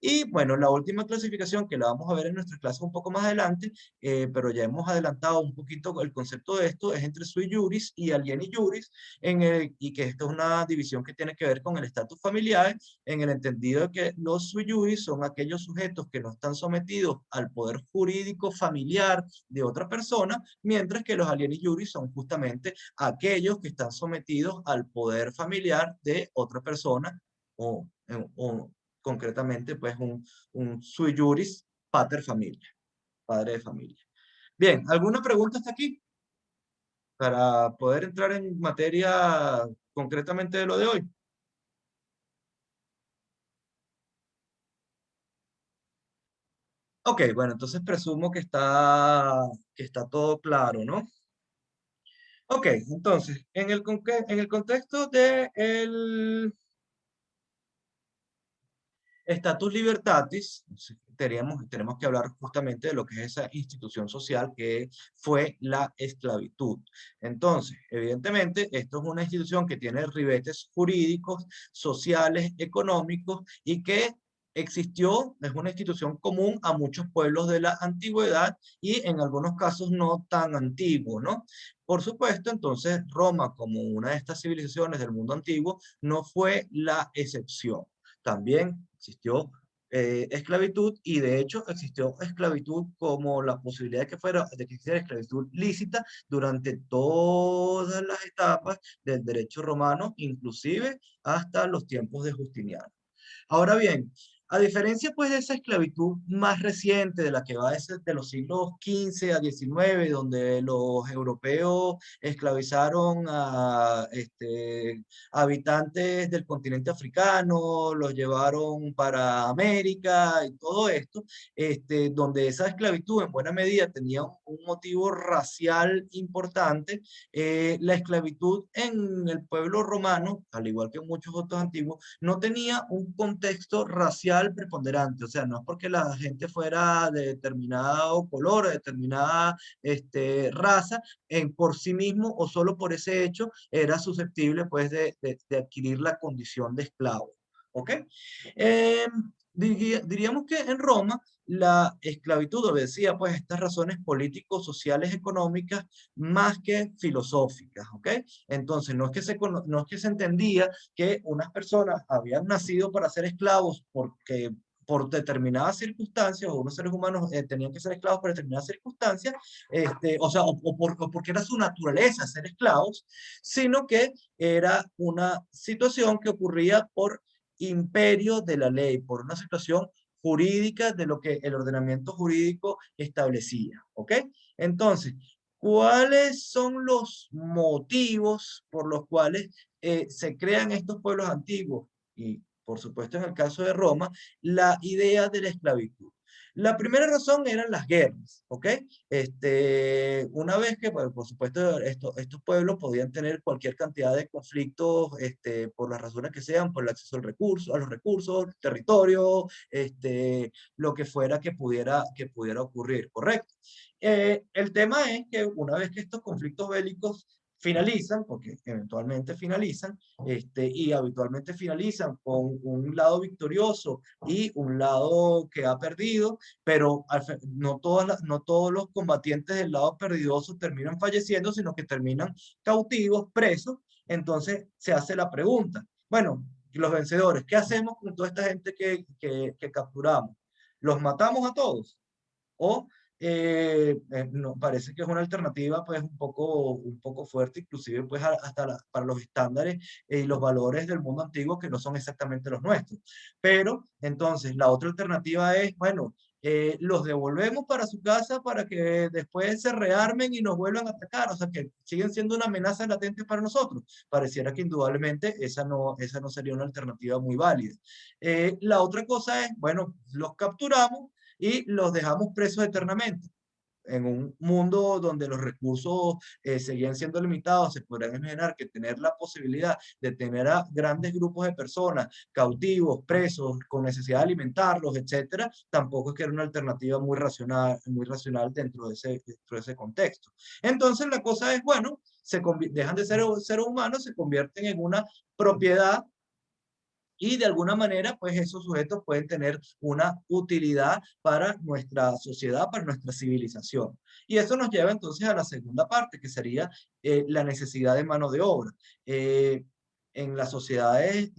Y bueno, la última clasificación que la vamos a ver en nuestra clase un poco más adelante, pero ya hemos adelantado un poquito el concepto de esto, es entre sui juris y alieni juris, y que esta es una división que tiene que ver con el estatus familiar, en el entendido de que los sui juris son aquellos sujetos que no están sometidos al poder jurídico familiar de otra persona, mientras que los alieni juris son justamente aquellos que están sometidos al poder familiar de otra persona o concretamente, pues un sui juris pater familia, padre de familia. Bien, ¿alguna pregunta hasta aquí? Para poder entrar en materia concretamente de lo de hoy. Ok, bueno, entonces presumo que está todo claro, ¿no? Ok, entonces, en el contexto de el Status Libertatis, tenemos que hablar justamente de lo que es esa institución social que fue la esclavitud. Entonces, evidentemente, esto es una institución que tiene ribetes jurídicos, sociales, económicos, y que existió, es una institución común a muchos pueblos de la antigüedad y en algunos casos no tan antiguo, ¿no? Por supuesto, entonces Roma, como una de estas civilizaciones del mundo antiguo, no fue la excepción. También existió esclavitud, y de hecho existió esclavitud como la posibilidad de que existiera esclavitud lícita durante todas las etapas del derecho romano, inclusive hasta los tiempos de Justiniano. Ahora bien, a diferencia pues de esa esclavitud más reciente, de la que va desde los siglos XV a XIX, donde los europeos esclavizaron a habitantes del continente africano, los llevaron para América y todo esto, donde esa esclavitud en buena medida tenía un motivo racial importante. La esclavitud en el pueblo romano, al igual que en muchos otros antiguos, no tenía un contexto racial preponderante. O sea, no es porque la gente fuera de determinado color, de determinada raza, por sí mismo o solo por ese hecho era susceptible pues de adquirir la condición de esclavo. ¿Ok? Diríamos que en Roma la esclavitud obedecía pues estas razones políticos, sociales, económicas, más que filosóficas, ¿ok? Entonces no es que se entendía que unas personas habían nacido para ser esclavos porque por determinadas circunstancias, o unos seres humanos tenían que ser esclavos por determinadas circunstancias, o sea, o porque era su naturaleza ser esclavos, sino que era una situación que ocurría por imperio de la ley, por una situación jurídica de lo que el ordenamiento jurídico establecía, ¿ok? Entonces, ¿cuáles son los motivos por los cuales se crean estos pueblos antiguos? Y por supuesto en el caso de Roma, la idea de la esclavitud. La primera razón eran las guerras, ¿ok? Una vez que, bueno, por supuesto, estos pueblos podían tener cualquier cantidad de conflictos, por las razones que sean, por el acceso al recurso, a los recursos, territorio, lo que fuera que pudiera ocurrir, ¿correcto? El tema es que una vez que estos conflictos bélicos finalizan, porque eventualmente finalizan, y habitualmente finalizan con un lado victorioso y un lado que ha perdido, pero no todos los combatientes del lado perdidoso terminan falleciendo, sino que terminan cautivos, presos. Entonces se hace la pregunta, bueno, los vencedores, ¿qué hacemos con toda esta gente que capturamos? ¿Los matamos a todos? ¿O no, parece que es una alternativa pues un poco fuerte, inclusive pues hasta para los estándares y los valores del mundo antiguo que no son exactamente los nuestros? Pero entonces la otra alternativa es, bueno, los devolvemos para su casa para que después se rearmen y nos vuelvan a atacar, o sea que siguen siendo una amenaza latente para nosotros. Pareciera que indudablemente esa no sería una alternativa muy válida. La otra cosa es, bueno, los capturamos y los dejamos presos eternamente. En un mundo donde los recursos seguían siendo limitados, se podrían imaginar que tener la posibilidad de tener a grandes grupos de personas cautivos, presos, con necesidad de alimentarlos, etcétera, tampoco es que era una alternativa muy racional dentro de ese contexto. Entonces la cosa es, bueno, dejan de ser seres humanos, se convierten en una propiedad y de alguna manera, pues esos sujetos pueden tener una utilidad para nuestra sociedad, para nuestra civilización. Y eso nos lleva entonces a la segunda parte, que sería la necesidad de mano de obra. En las sociedades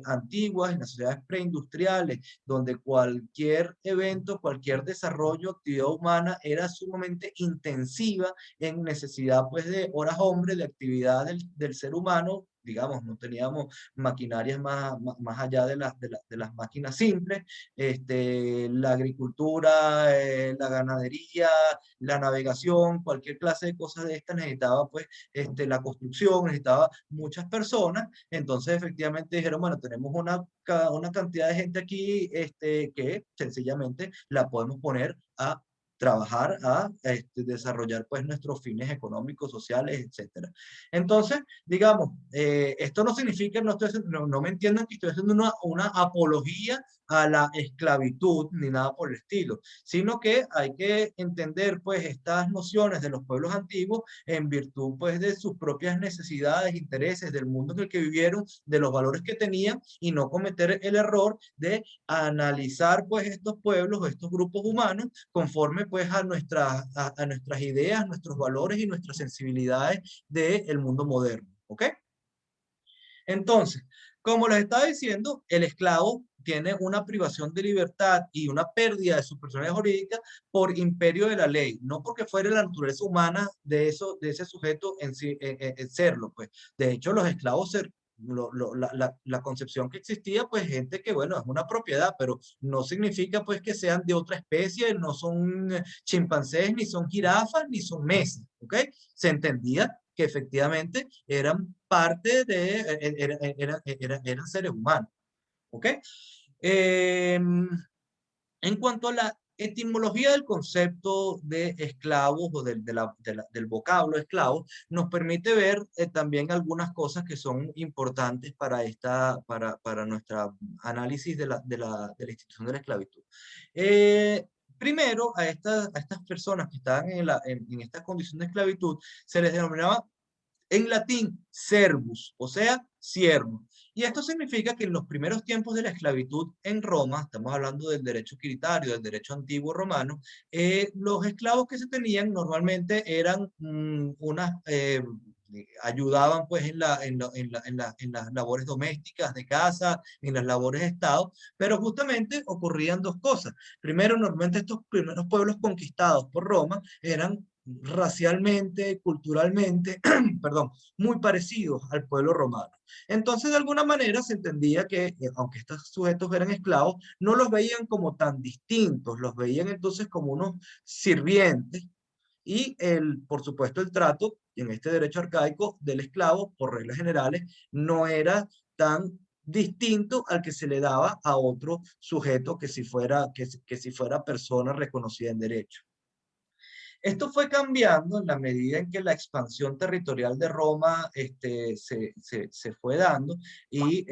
antiguas, en las sociedades preindustriales, donde cualquier evento, cualquier desarrollo, actividad humana era sumamente intensiva en necesidad pues de horas hombre, de actividad del ser humano, digamos, no teníamos maquinarias más allá de las máquinas simples, la agricultura, la ganadería, la navegación, cualquier clase de cosas de estas necesitaba pues la construcción, necesitaba muchas personas. Entonces efectivamente dijeron, bueno, tenemos una cantidad de gente aquí que sencillamente la podemos poner a trabajar, a desarrollar pues nuestros fines económicos, sociales, etcétera. Entonces, digamos, esto no significa, no me entiendan que estoy haciendo una apología a la esclavitud ni nada por el estilo, sino que hay que entender pues estas nociones de los pueblos antiguos en virtud pues de sus propias necesidades, intereses, del mundo en el que vivieron, de los valores que tenían, y no cometer el error de analizar pues estos pueblos o estos grupos humanos conforme pues a nuestras ideas, nuestros valores y nuestras sensibilidades del mundo moderno. ¿Ok? Entonces, como les estaba diciendo, el esclavo tiene una privación de libertad y una pérdida de su personalidad jurídica por imperio de la ley, no porque fuera la naturaleza humana de ese sujeto en sí, en serlo, pues. De hecho, los esclavos la concepción que existía, pues gente que, bueno, es una propiedad, pero no significa pues que sean de otra especie, no son chimpancés, ni son jirafas, ni son mesas, ¿ok? Se entendía que efectivamente eran parte de, eran seres humanos, ¿ok? En cuanto a la etimología del concepto de esclavos o del vocablo esclavo, nos permite ver también algunas cosas que son importantes para nuestro análisis de la institución de la esclavitud. Primero, a estas personas que estaban en esta condición de esclavitud se les denominaba en latín servus, o sea, siervo. Y esto significa que en los primeros tiempos de la esclavitud en Roma, estamos hablando del derecho quiritario, del derecho antiguo romano, los esclavos que se tenían normalmente eran ayudaban pues en las labores domésticas de casa, en las labores de Estado, pero justamente ocurrían dos cosas. Primero, normalmente estos primeros pueblos conquistados por Roma eran racialmente, culturalmente, perdón, muy parecidos al pueblo romano. Entonces, de alguna manera se entendía que, aunque estos sujetos eran esclavos, no los veían como tan distintos, los veían entonces como unos sirvientes, y por supuesto el trato en este derecho arcaico del esclavo, por reglas generales, no era tan distinto al que se le daba a otro sujeto que si fuera persona reconocida en derecho. Esto fue cambiando en la medida en que la expansión territorial de Roma se fue dando y,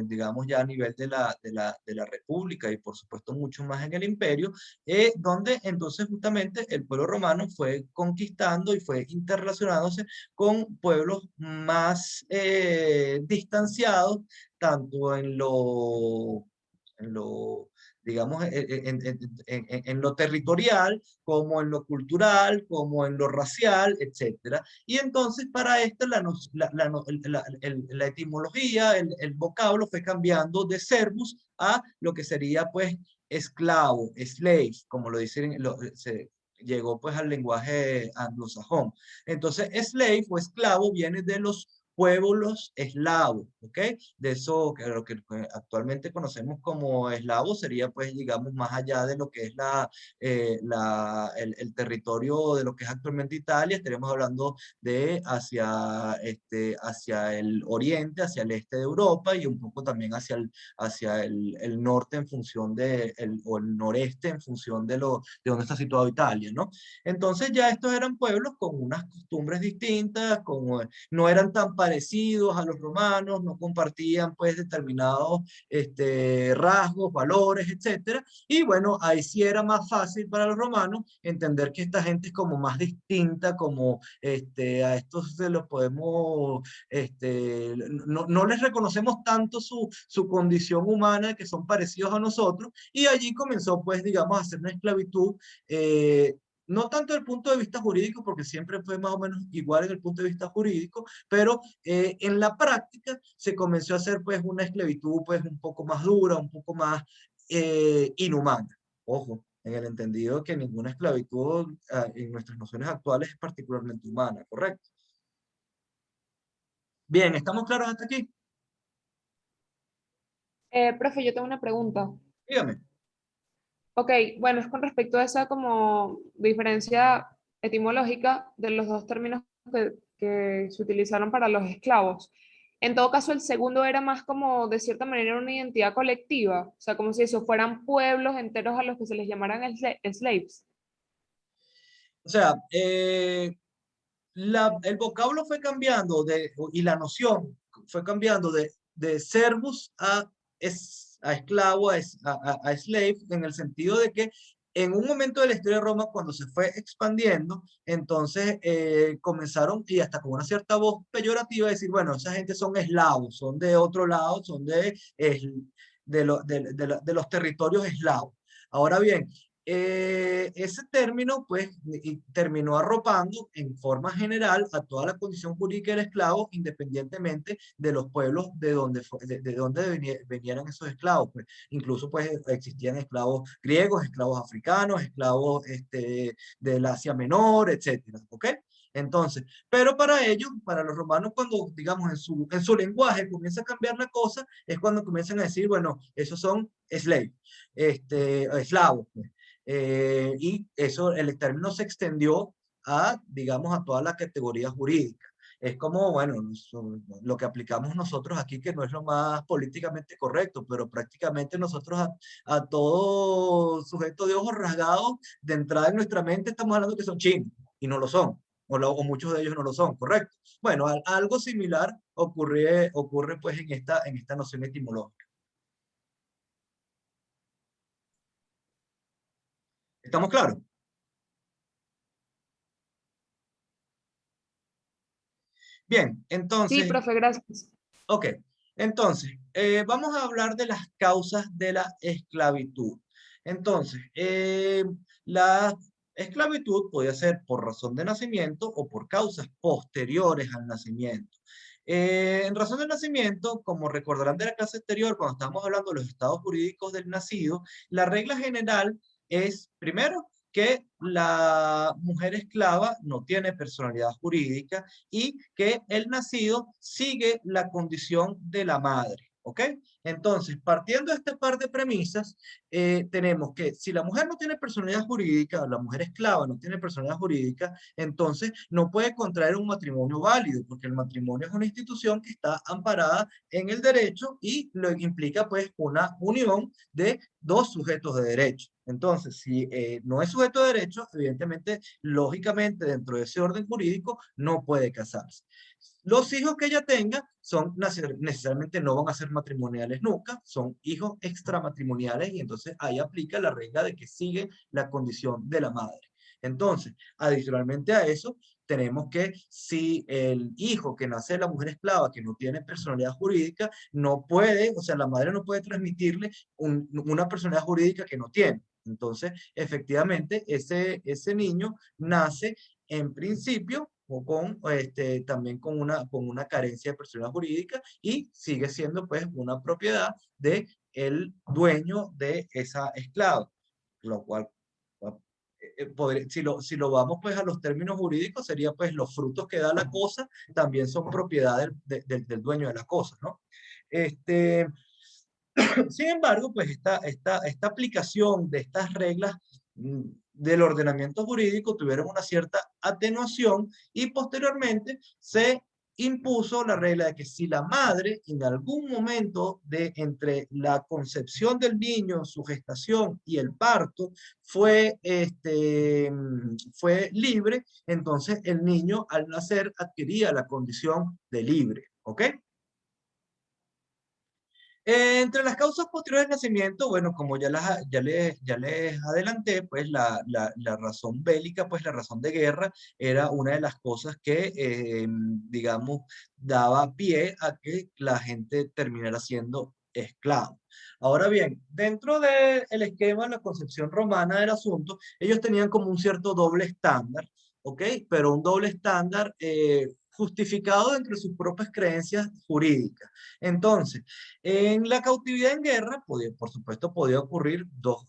digamos, ya a nivel de la República y, por supuesto, mucho más en el Imperio, donde entonces justamente el pueblo romano fue conquistando y fue interrelacionándose con pueblos más distanciados, tanto en lo digamos, en lo territorial, como en lo cultural, como en lo racial, etcétera. Y entonces para esto la etimología, el vocablo fue cambiando de servus a lo que sería pues esclavo, slave, como lo dicen, llegó pues al lenguaje anglosajón. Entonces slave o esclavo viene de los pueblos eslavos, ¿ok? De eso, que lo que actualmente conocemos como eslavos sería, pues, digamos, más allá de lo que es el territorio de lo que es actualmente Italia, estaríamos hablando de hacia el oriente, hacia el este de Europa y un poco también hacia el norte en función o el noreste en función de donde está situado Italia, ¿no? Entonces ya estos eran pueblos con unas costumbres distintas, no eran tan parecidos a los romanos, no compartían pues determinados rasgos, valores, etcétera. Y bueno, ahí sí era más fácil para los romanos entender que esta gente es como más distinta, como a estos se los podemos, no les reconocemos tanto su condición humana, que son parecidos a nosotros, y allí comenzó pues digamos a hacer una esclavitud no tanto desde el punto de vista jurídico, porque siempre fue más o menos igual en el punto de vista jurídico, pero en la práctica se comenzó a hacer pues una esclavitud pues un poco más dura, un poco más inhumana. Ojo, en el entendido que ninguna esclavitud en nuestras nociones actuales es particularmente humana, ¿correcto? Bien, ¿estamos claros hasta aquí?
Profe, yo tengo una pregunta.
Dígame.
Ok, bueno, es con respecto a esa como diferencia etimológica de los dos términos que se utilizaron para los esclavos. En todo caso, el segundo era más como, de cierta manera, una identidad colectiva, o sea, como si eso fueran pueblos enteros a los que se les llamaran slaves.
O sea, el vocablo fue cambiando y la noción fue cambiando de servus a esclavo, a slave, en el sentido de que en un momento de la historia de Roma, cuando se fue expandiendo, entonces comenzaron, y hasta con una cierta voz peyorativa, decir, bueno, esa gente son eslavos, son de otro lado, son de los territorios eslavos. Ahora bien, ese término pues terminó arropando en forma general a toda la condición jurídica del esclavo, independientemente de los pueblos de donde venieran esos esclavos. Pues, incluso pues existían esclavos griegos, esclavos africanos, esclavos del Asia Menor, etcétera, ¿ok? Entonces, pero para ellos, para los romanos, cuando, digamos, en su lenguaje comienza a cambiar la cosa, es cuando comienzan a decir, bueno, esos son slaves, esclavos, pues. Y eso, el término se extendió a, digamos, a toda la categoría jurídica. Es como, bueno, lo que aplicamos nosotros aquí, que no es lo más políticamente correcto, pero prácticamente nosotros a todo sujeto de ojos rasgados, de entrada en nuestra mente estamos hablando que son chinos, y no lo son, o muchos de ellos no lo son, ¿correcto? Bueno, algo similar ocurre pues en esta noción etimológica. ¿Estamos claros? Bien,
Sí,
entonces,
profe, gracias.
ok, entonces, vamos a hablar de las causas de la esclavitud. Entonces, la esclavitud podía ser por razón de nacimiento o por causas posteriores al nacimiento. En razón de nacimiento, como recordarán de la clase anterior, cuando estábamos hablando de los estados jurídicos del nacido, la regla general es, primero, que la mujer esclava no tiene personalidad jurídica y que el nacido sigue la condición de la madre. ¿Ok? Entonces, partiendo de este par de premisas, tenemos que si la mujer no tiene personalidad jurídica, la mujer esclava no tiene personalidad jurídica, entonces no puede contraer un matrimonio válido, porque el matrimonio es una institución que está amparada en el derecho y lo implica pues una unión de dos sujetos de derecho. Entonces, si no es sujeto de derecho, evidentemente, lógicamente, dentro de ese orden jurídico, no puede casarse. Los hijos que ella tenga necesariamente no van a ser matrimoniales nunca, son hijos extramatrimoniales y entonces ahí aplica la regla de que sigue la condición de la madre. Entonces, adicionalmente a eso, tenemos que si el hijo que nace de la mujer esclava, que no tiene personalidad jurídica, no puede, o sea, la madre no puede transmitirle una personalidad jurídica que no tiene. Entonces, efectivamente, ese niño nace en principio o también con una carencia de personalidad jurídica y sigue siendo pues una propiedad de el dueño de esa esclava, lo cual si lo vamos pues a los términos jurídicos sería pues los frutos que da la cosa también son propiedad del dueño de la cosa, ¿no? Sin embargo, pues esta aplicación de estas reglas del ordenamiento jurídico tuvieron una cierta atenuación y posteriormente se impuso la regla de que si la madre en algún momento de entre la concepción del niño, su gestación y el parto fue libre, entonces el niño al nacer adquiría la condición de libre, ¿ok? Entre las causas posteriores del nacimiento, bueno, como ya les adelanté, pues la razón bélica, pues la razón de guerra era una de las cosas que, digamos, daba pie a que la gente terminara siendo esclava. Ahora bien, dentro del esquema de la concepción romana del asunto, ellos tenían como un cierto doble estándar, ¿ok? Pero un doble estándar justificado entre sus propias creencias jurídicas. Entonces, en la cautividad en guerra, por supuesto, podía ocurrir dos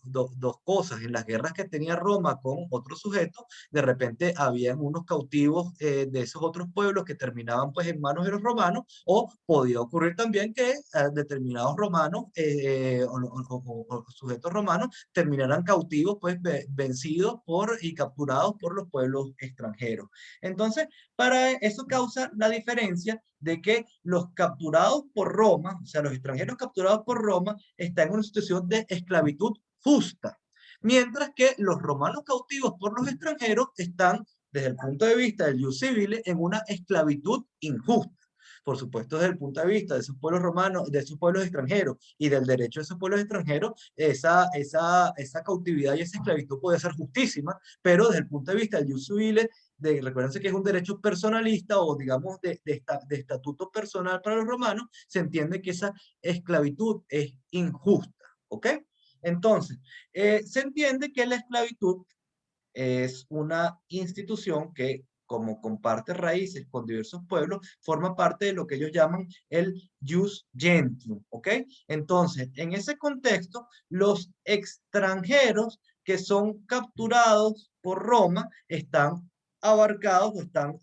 cosas. En las guerras que tenía Roma con otros sujetos, de repente habían unos cautivos de esos otros pueblos que terminaban pues en manos de los romanos, o podía ocurrir también que determinados romanos o sujetos romanos terminaran cautivos pues vencidos y capturados por los pueblos extranjeros. Entonces, para eso causa la diferencia de que los capturados por Roma, o sea, los extranjeros capturados por Roma, están en una situación de esclavitud justa, mientras que los romanos cautivos por los extranjeros están, desde el punto de vista del ius civile, en una esclavitud injusta. Por supuesto, desde el punto de vista de esos pueblos romanos, de esos pueblos extranjeros y del derecho de esos pueblos extranjeros, esa cautividad y esa esclavitud puede ser justísima, pero desde el punto de vista del ius civile, recuérdense que es un derecho personalista o digamos de estatuto personal para los romanos, se entiende que esa esclavitud es injusta, ¿ok? Entonces, se entiende que la esclavitud es una institución que, como comparte raíces con diversos pueblos, forma parte de lo que ellos llaman el ius gentium, ¿ok? Entonces, en ese contexto, los extranjeros que son capturados por Roma están abarcados o están,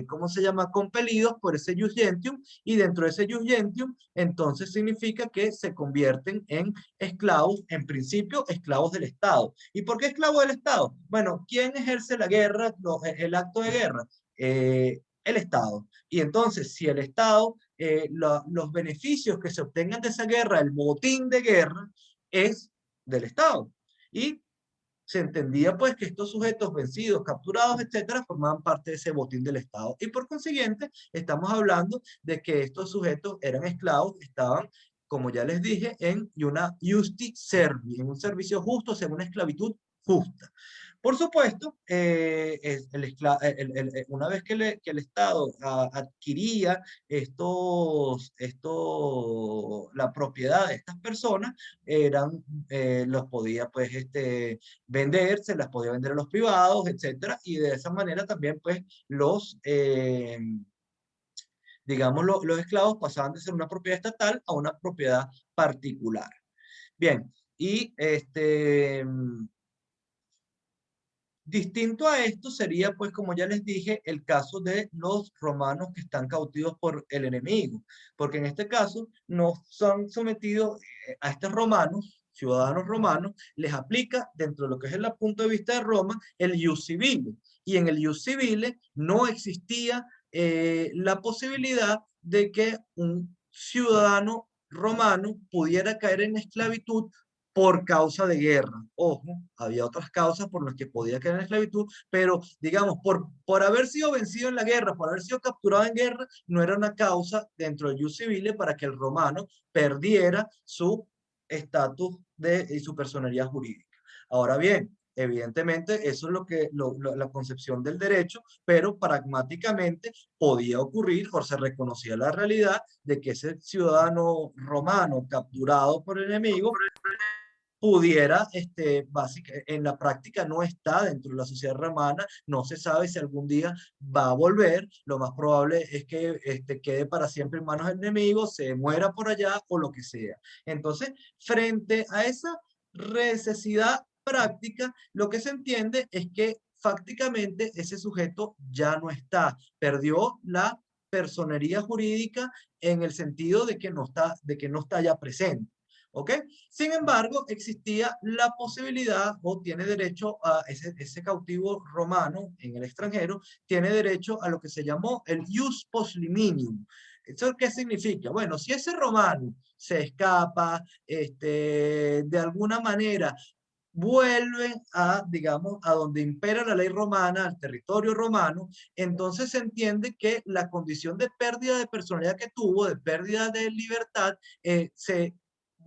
¿cómo se llama? Compelidos por ese ius gentium, y dentro de ese ius gentium, entonces significa que se convierten en esclavos, en principio esclavos del Estado. ¿Y por qué esclavos del Estado? Bueno, ¿quién ejerce la guerra, el acto de guerra? El Estado. Y entonces, si el Estado, los beneficios que se obtengan de esa guerra, el botín de guerra, es del Estado. Y se entendía pues que estos sujetos vencidos, capturados, etcétera, formaban parte de ese botín del Estado. Y por consiguiente, estamos hablando de que estos sujetos eran esclavos, estaban, como ya les dije, en una iusti servi, en un servicio justo, o sea, una esclavitud justa. Por supuesto, una vez que el Estado adquiría la propiedad de estas personas, los podía pues vender, se las podía vender a los privados, etcétera, y de esa manera también pues digamos, los esclavos pasaban de ser una propiedad estatal a una propiedad particular. Bien, y Distinto a esto sería, pues, como ya les dije, el caso de los romanos que están cautivos por el enemigo, porque en este caso no son sometidos a estos romanos, ciudadanos romanos, les aplica dentro de lo que es el punto de vista de Roma, el ius civile, y en el ius civile no existía la posibilidad de que un ciudadano romano pudiera caer en esclavitud por causa de guerra. Ojo, había otras causas por las que podía caer en esclavitud, pero digamos, por haber sido vencido en la guerra, por haber sido capturado en guerra, no era una causa dentro del ius civile para que el romano perdiera su estatus y su personalidad jurídica. Ahora bien, evidentemente, eso es la concepción del derecho, pero pragmáticamente podía ocurrir o se reconocía la realidad de que ese ciudadano romano capturado por el enemigo pudiera, en la práctica no está dentro de la sociedad romana, no se sabe si algún día va a volver, lo más probable es que quede para siempre en manos del enemigo, se muera por allá o lo que sea. Entonces, frente a esa necesidad práctica, lo que se entiende es que fácticamente ese sujeto ya no está, perdió la personería jurídica en el sentido de que no está ya presente. ¿Ok? Sin embargo, existía la posibilidad, o tiene derecho a ese cautivo romano en el extranjero, tiene derecho a lo que se llamó el ius post liminium. ¿Eso qué significa? Bueno, si ese romano se escapa, de alguna manera vuelve a, digamos, a donde impera la ley romana, al territorio romano, entonces se entiende que la condición de pérdida de personalidad que tuvo, de pérdida de libertad, se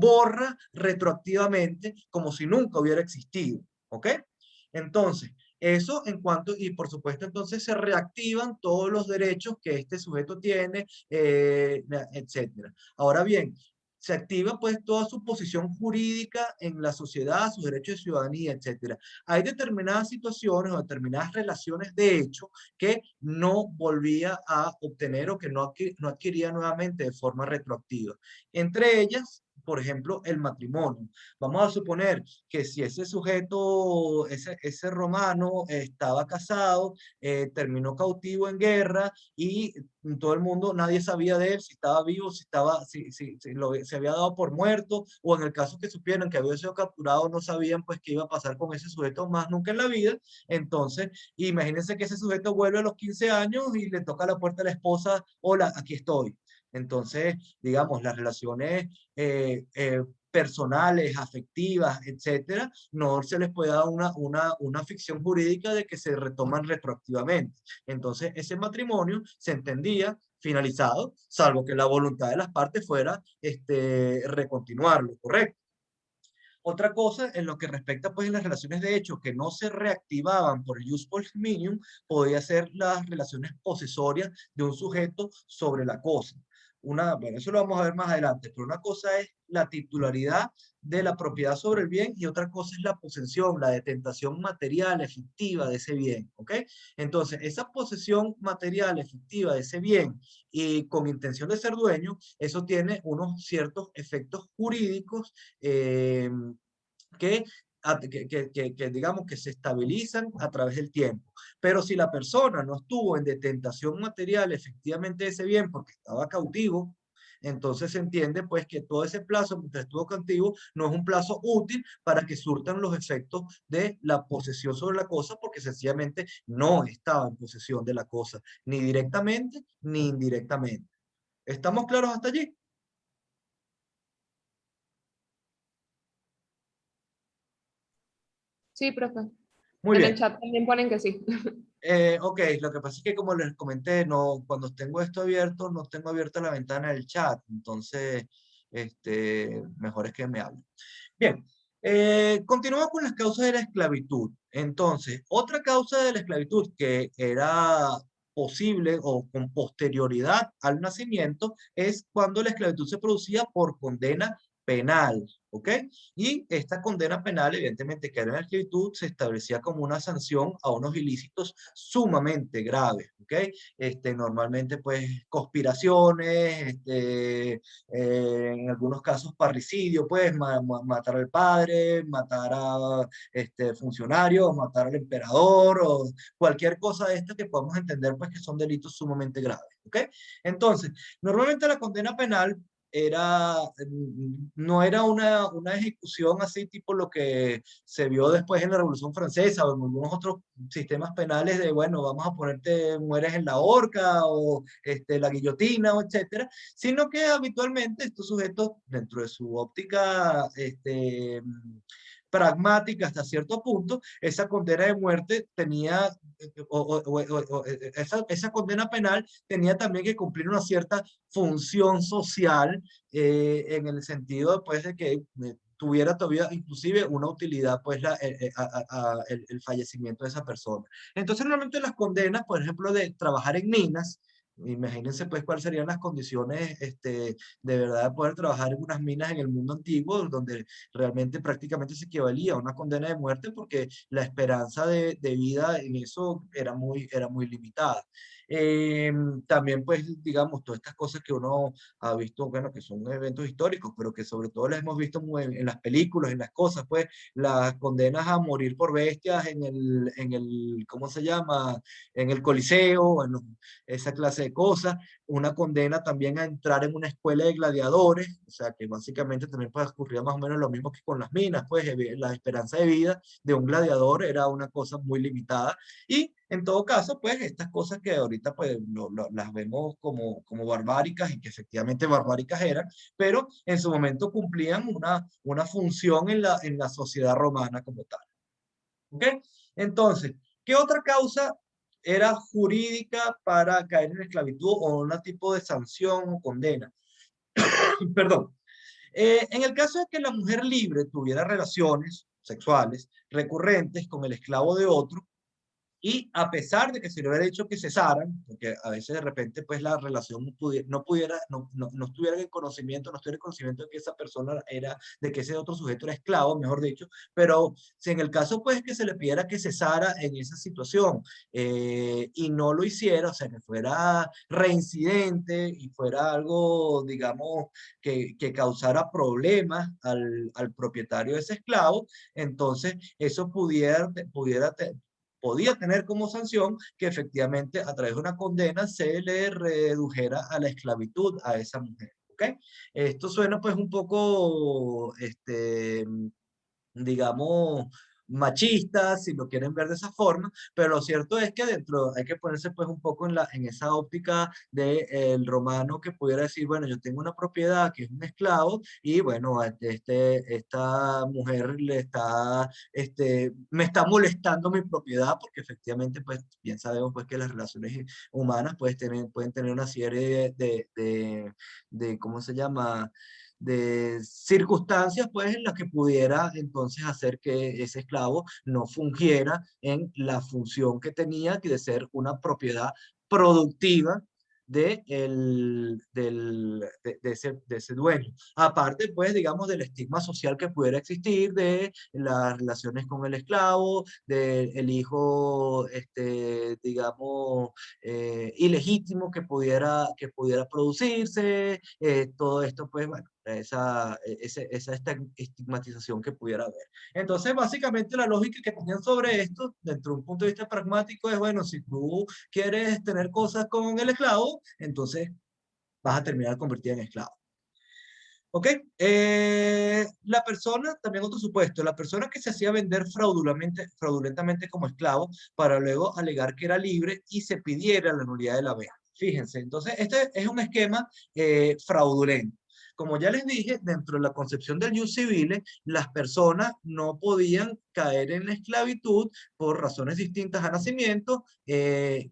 borra retroactivamente como si nunca hubiera existido, ¿ok? Entonces, eso en cuanto, y por supuesto entonces se reactivan todos los derechos que este sujeto tiene, etcétera. Ahora bien, se activa pues toda su posición jurídica en la sociedad, sus derechos de ciudadanía, etcétera. Hay determinadas situaciones o determinadas relaciones de hecho que no volvía a obtener o que no adquiría nuevamente de forma retroactiva. Entre ellas, por ejemplo, el matrimonio. Vamos a suponer que si ese sujeto, ese romano estaba casado, terminó cautivo en guerra y todo el mundo, nadie sabía de él, si estaba vivo, se había dado por muerto, o en el caso que supieran que había sido capturado, no sabían pues qué iba a pasar con ese sujeto más nunca en la vida. Entonces, imagínense que ese sujeto vuelve a los 15 años y le toca a la puerta a la esposa, hola, aquí estoy. Entonces, digamos, las relaciones personales, afectivas, etcétera, no se les puede dar una ficción jurídica de que se retoman retroactivamente. Entonces, ese matrimonio se entendía finalizado, salvo que la voluntad de las partes fuera recontinuarlo, ¿correcto? Otra cosa en lo que respecta pues en las relaciones de hecho que no se reactivaban por el ius post liminium, podía ser las relaciones posesorias de un sujeto sobre la cosa. Bueno, eso lo vamos a ver más adelante, pero una cosa es la titularidad de la propiedad sobre el bien y otra cosa es la posesión, la detentación material efectiva de ese bien, ¿ok? Entonces, esa posesión material efectiva de ese bien y con intención de ser dueño, eso tiene unos ciertos efectos jurídicos que, digamos que se estabilizan a través del tiempo. Pero si la persona no estuvo en detentación material efectivamente de ese bien porque estaba cautivo, entonces se entiende pues que todo ese plazo mientras estuvo cautivo no es un plazo útil para que surtan los efectos de la posesión sobre la cosa porque sencillamente no estaba en posesión de la cosa, ni directamente ni indirectamente. ¿Estamos claros hasta allí?
Sí, profe.
Muy
En
bien.
el chat también ponen que sí.
Ok, lo que pasa es que como les comenté, no, cuando tengo esto abierto, no tengo abierta la ventana del chat, entonces, mejor es que me hablen. Bien, continuamos con las causas de la esclavitud. Entonces, otra causa de la esclavitud que era posible o con posterioridad al nacimiento es cuando la esclavitud se producía por condena penal, ¿ok? Y esta condena penal, evidentemente, que era en la esclavitud, se establecía como una sanción a unos ilícitos sumamente graves, ¿ok? Normalmente, pues, conspiraciones, en algunos casos parricidio, pues, matar al padre, matar a funcionarios, matar al emperador, o cualquier cosa de esta que podamos entender, pues, que son delitos sumamente graves, ¿ok? Entonces, normalmente la condena penal no era una ejecución así tipo lo que se vio después en la Revolución Francesa o en algunos otros sistemas penales de, bueno, vamos a ponerte, mueres en la horca o la guillotina, o etcétera, sino que habitualmente estos sujetos, dentro de su óptica pragmática hasta cierto punto, esa condena de muerte tenía, esa condena penal tenía también que cumplir una cierta función social, en el sentido pues, de que tuviera todavía inclusive una utilidad, pues el fallecimiento de esa persona. Entonces normalmente las condenas, por ejemplo, de trabajar en minas, imagínense pues cuáles serían las condiciones de verdad de poder trabajar en unas minas en el mundo antiguo, donde realmente prácticamente se equivalía a una condena de muerte porque la esperanza de vida en eso era muy limitada. También pues digamos todas estas cosas que uno ha visto, bueno, que son eventos históricos, pero que sobre todo las hemos visto muy en las películas, en las cosas, pues las condenas a morir por bestias ¿cómo se llama? En el Coliseo, bueno, esa clase de cosas, una condena también a entrar en una escuela de gladiadores, o sea que básicamente también pues ocurría más o menos lo mismo que con las minas, pues la esperanza de vida de un gladiador era una cosa muy limitada, y en todo caso, pues estas cosas que ahorita pues las vemos como barbáricas, y que efectivamente barbáricas eran, pero en su momento cumplían una función en la sociedad romana como tal. ¿Ok? Entonces, ¿qué otra causa era jurídica para caer en esclavitud o un tipo de sanción o condena? Perdón. En el caso de que la mujer libre tuviera relaciones sexuales recurrentes con el esclavo de otro, y a pesar de que se le hubiera dicho que cesaran, porque a veces de repente pues la relación no estuviera en conocimiento, no estuviera en conocimiento de que esa persona era, de que ese otro sujeto era esclavo, mejor dicho, pero si en el caso pues que se le pidiera que cesara en esa situación, y no lo hiciera, o sea que fuera reincidente y fuera algo, digamos, que causara problemas al propietario de ese esclavo, entonces eso podía tener como sanción que efectivamente a través de una condena se le redujera a la esclavitud a esa mujer. ¿Ok? Esto suena pues un poco, digamos, machista, si lo quieren ver de esa forma, pero lo cierto es que dentro hay que ponerse pues un poco en esa óptica del romano que pudiera decir, bueno, yo tengo una propiedad que es un esclavo y bueno, esta mujer me está molestando mi propiedad porque efectivamente pues bien sabemos pues que las relaciones humanas pues, pueden tener una serie ¿cómo se llama? De circunstancias pues en las que pudiera entonces hacer que ese esclavo no fungiera en la función que tenía, que de ser una propiedad productiva de ese dueño. Aparte, pues, digamos, del estigma social que pudiera existir de las relaciones con el esclavo, del hijo, digamos, ilegítimo que pudiera producirse, todo esto, pues, bueno, esa estigmatización que pudiera haber. Entonces, básicamente, la lógica que tenían sobre esto, dentro de un punto de vista pragmático, es, bueno, si tú quieres tener cosas con el esclavo, entonces vas a terminar convertida en esclavo. ¿Ok? La persona, también otro supuesto, la persona que se hacía vender fraudulentamente como esclavo para luego alegar que era libre y se pidiera la nulidad de la venta. Fíjense, entonces este es un esquema fraudulento. Como ya les dije, dentro de la concepción del jus civile, las personas no podían caer en la esclavitud por razones distintas a nacimiento,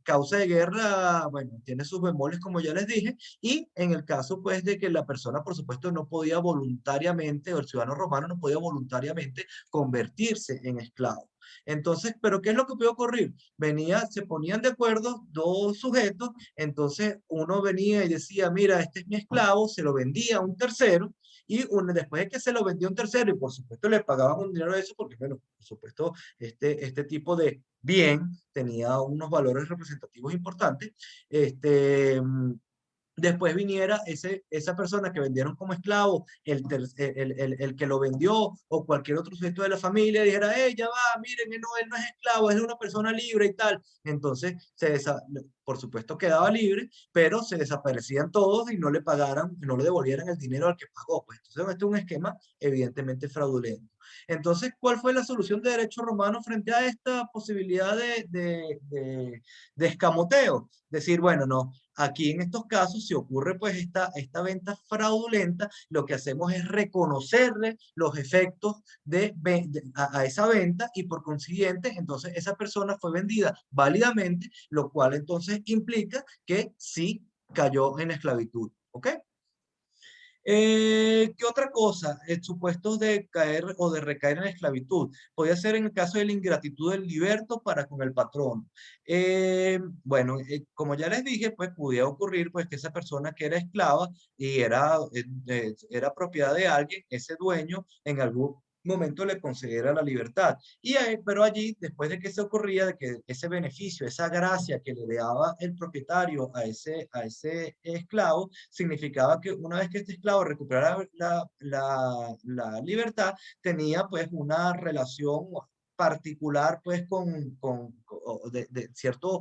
causa de guerra, bueno, tiene sus bemoles como ya les dije, y en el caso pues de que la persona por supuesto no podía voluntariamente, o el ciudadano romano no podía voluntariamente convertirse en esclavo. Entonces, ¿pero qué es lo que puede ocurrir? Se ponían de acuerdo dos sujetos, entonces uno venía y decía, mira, este es mi esclavo, se lo vendía a un tercero, y después de que se lo vendió un tercero, y por supuesto le pagaban un dinero de eso, porque bueno, por supuesto, este tipo de bien tenía unos valores representativos importantes, después viniera esa persona que vendieron como esclavo, el que lo vendió o cualquier otro sujeto de la familia, dijera, ya va, miren, él no es esclavo, es una persona libre y tal. Entonces, por supuesto quedaba libre, pero se desaparecían todos y no le pagaran, no le devolvieran el dinero al que pagó. Pues entonces, este es un esquema evidentemente fraudulento. Entonces, ¿cuál fue la solución de derecho romano frente a esta posibilidad de escamoteo? Decir, bueno, no, aquí en estos casos, si ocurre pues esta venta fraudulenta, lo que hacemos es reconocerle los efectos a esa venta, y por consiguiente, entonces esa persona fue vendida válidamente, lo cual entonces implica que sí cayó en esclavitud. ¿Ok? ¿Qué otra cosa? Supuestos de caer o de recaer en esclavitud. Podría ser en el caso de la ingratitud del liberto para con el patrón. Bueno, como ya les dije, pues podía ocurrir pues que esa persona que era esclava y era propiedad de alguien, ese dueño en algún momento le concediera la libertad. Pero allí, después de que se ocurría, de que ese beneficio, esa gracia que le daba el propietario a ese esclavo, significaba que una vez que este esclavo recuperara la libertad, tenía pues una relación particular pues de cierto,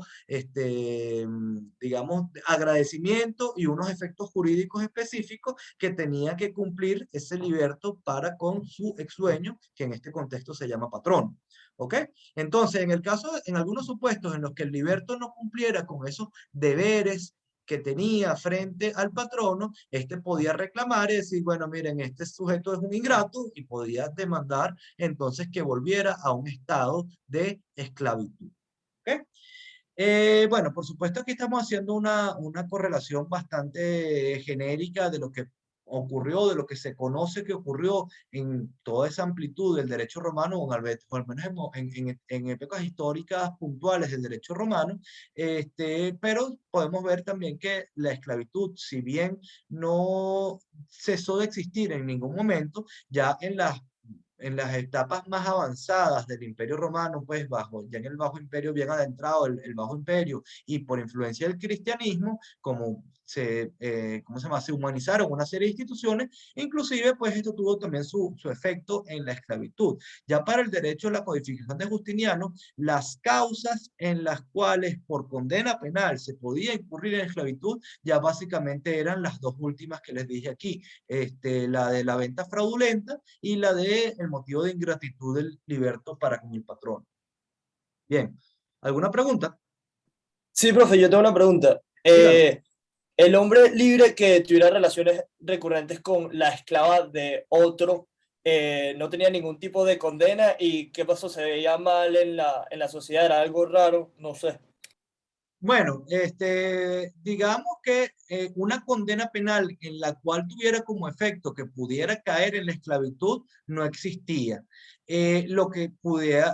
digamos, agradecimiento y unos efectos jurídicos específicos que tenía que cumplir ese liberto para con su ex dueño, que en este contexto se llama patrón. ¿Ok? Entonces, en algunos supuestos en los que el liberto no cumpliera con esos deberes que tenía frente al patrono, este podía reclamar y decir, bueno, miren, este sujeto es un ingrato, y podía demandar entonces que volviera a un estado de esclavitud. ¿Okay? Bueno, por supuesto aquí estamos haciendo una correlación bastante genérica de lo que ocurrió, de lo que se conoce que ocurrió en toda esa amplitud del derecho romano, o al menos en épocas históricas puntuales del derecho romano, pero podemos ver también que la esclavitud, si bien no cesó de existir en ningún momento, ya en las etapas más avanzadas del Imperio Romano, pues ya en el Bajo Imperio, bien adentrado el Bajo Imperio, y por influencia del cristianismo, ¿cómo se llama? Se humanizaron una serie de instituciones, inclusive pues esto tuvo también su efecto en la esclavitud. Ya para el derecho de la codificación de Justiniano, las causas en las cuales por condena penal se podía incurrir en esclavitud, ya básicamente eran las dos últimas que les dije aquí, la de la venta fraudulenta y la de el motivo de ingratitud del liberto para con el patrón. Bien, ¿alguna pregunta?
Sí, profe, yo tengo una pregunta. El hombre libre que tuviera relaciones recurrentes con la esclava de otro no tenía ningún tipo de condena, y ¿qué pasó? ¿Se veía mal en la sociedad? ¿Era algo raro? No sé.
Bueno, digamos que una condena penal en la cual tuviera como efecto que pudiera caer en la esclavitud no existía. Lo que podía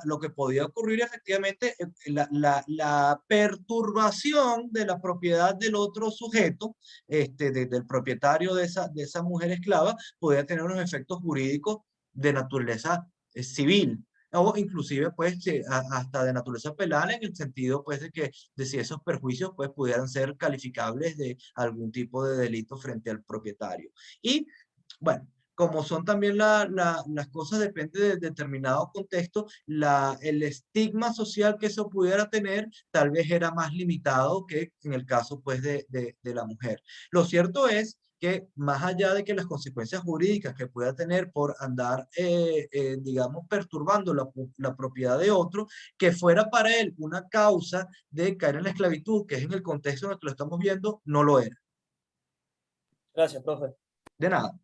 ocurrir efectivamente, la perturbación de la propiedad del otro sujeto, del propietario de esa mujer esclava, podía tener unos efectos jurídicos de naturaleza civil, o inclusive pues hasta de naturaleza penal, en el sentido pues de si esos perjuicios pues pudieran ser calificables de algún tipo de delito frente al propietario. Y bueno, como son también las cosas, depende de determinado contexto, el estigma social que eso pudiera tener tal vez era más limitado que en el caso pues de la mujer. Lo cierto es que más allá de que las consecuencias jurídicas que pueda tener por andar, digamos, perturbando la propiedad de otro, que fuera para él una causa de caer en la esclavitud, que es en el contexto en el que lo estamos viendo, no lo era.
Gracias, profe.
De nada.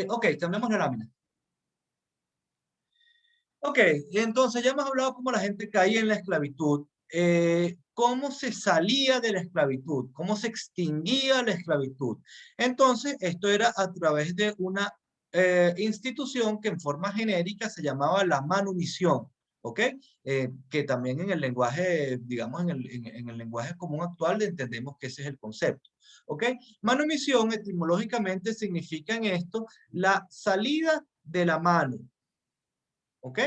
Ok, cambiamos la lámina. Ok, entonces ya hemos hablado cómo la gente caía en la esclavitud. ¿Cómo se salía de la esclavitud? ¿Cómo se extinguía la esclavitud? Entonces, esto era a través de una institución que en forma genérica se llamaba la manumisión. ¿ok? Que también en el lenguaje, digamos, en el lenguaje común actual entendemos que ese es el concepto, ¿ok? Manumisión etimológicamente significa en esto la salida de la mano, ¿ok?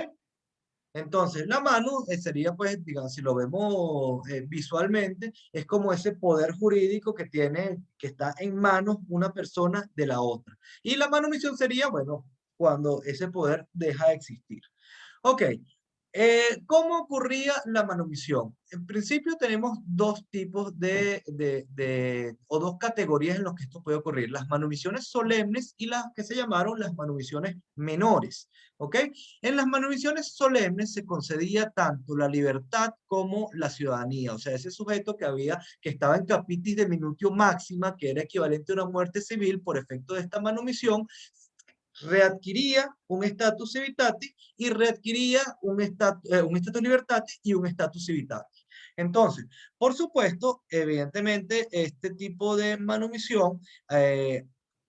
Entonces, la mano sería, pues, digamos, si lo vemos visualmente, es como ese poder jurídico que tiene, que está en manos una persona de la otra. Y la manumisión sería, bueno, cuando ese poder deja de existir. Ok, ¿cómo ocurría la manumisión? En principio tenemos dos tipos o dos categorías en las que esto puede ocurrir. Las manumisiones solemnes y las que se llamaron las manumisiones menores. ¿Ok? En las manumisiones solemnes se concedía tanto la libertad como la ciudadanía. O sea, ese sujeto que estaba en capitis de minutio máxima, que era equivalente a una muerte civil por efecto de esta manumisión, readquiría un status civitatis y readquiría un status libertatis y un status civitatis. Entonces, por supuesto, evidentemente, este tipo de manumisión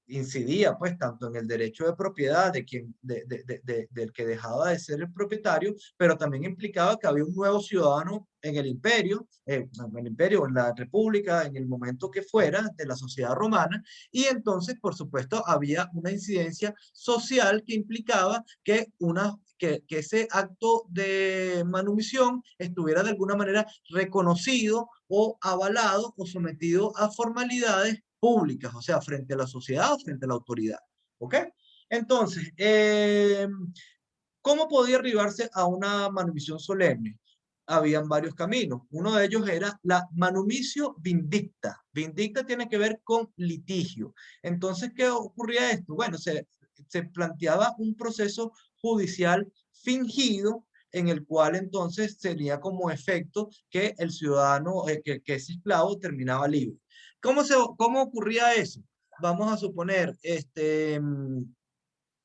incidía pues tanto en el derecho de propiedad del que dejaba de ser el propietario, pero también implicaba que había un nuevo ciudadano en el imperio, en la república, en el momento que fuera de la sociedad romana, y entonces, por supuesto, había una incidencia social que implicaba que ese acto de manumisión estuviera de alguna manera reconocido o avalado o sometido a formalidades públicas, o sea, frente a la sociedad o frente a la autoridad. ¿Ok? Entonces, ¿cómo podía arribarse a una manumisión solemne? Habían varios caminos. Uno de ellos era la manumitio vindicta. Vindicta tiene que ver con litigio. Entonces, ¿qué ocurría esto? Bueno, se planteaba un proceso judicial fingido en el cual entonces tenía como efecto que el ciudadano, que ese esclavo terminaba libre. ¿Cómo ocurría eso? Vamos a suponer,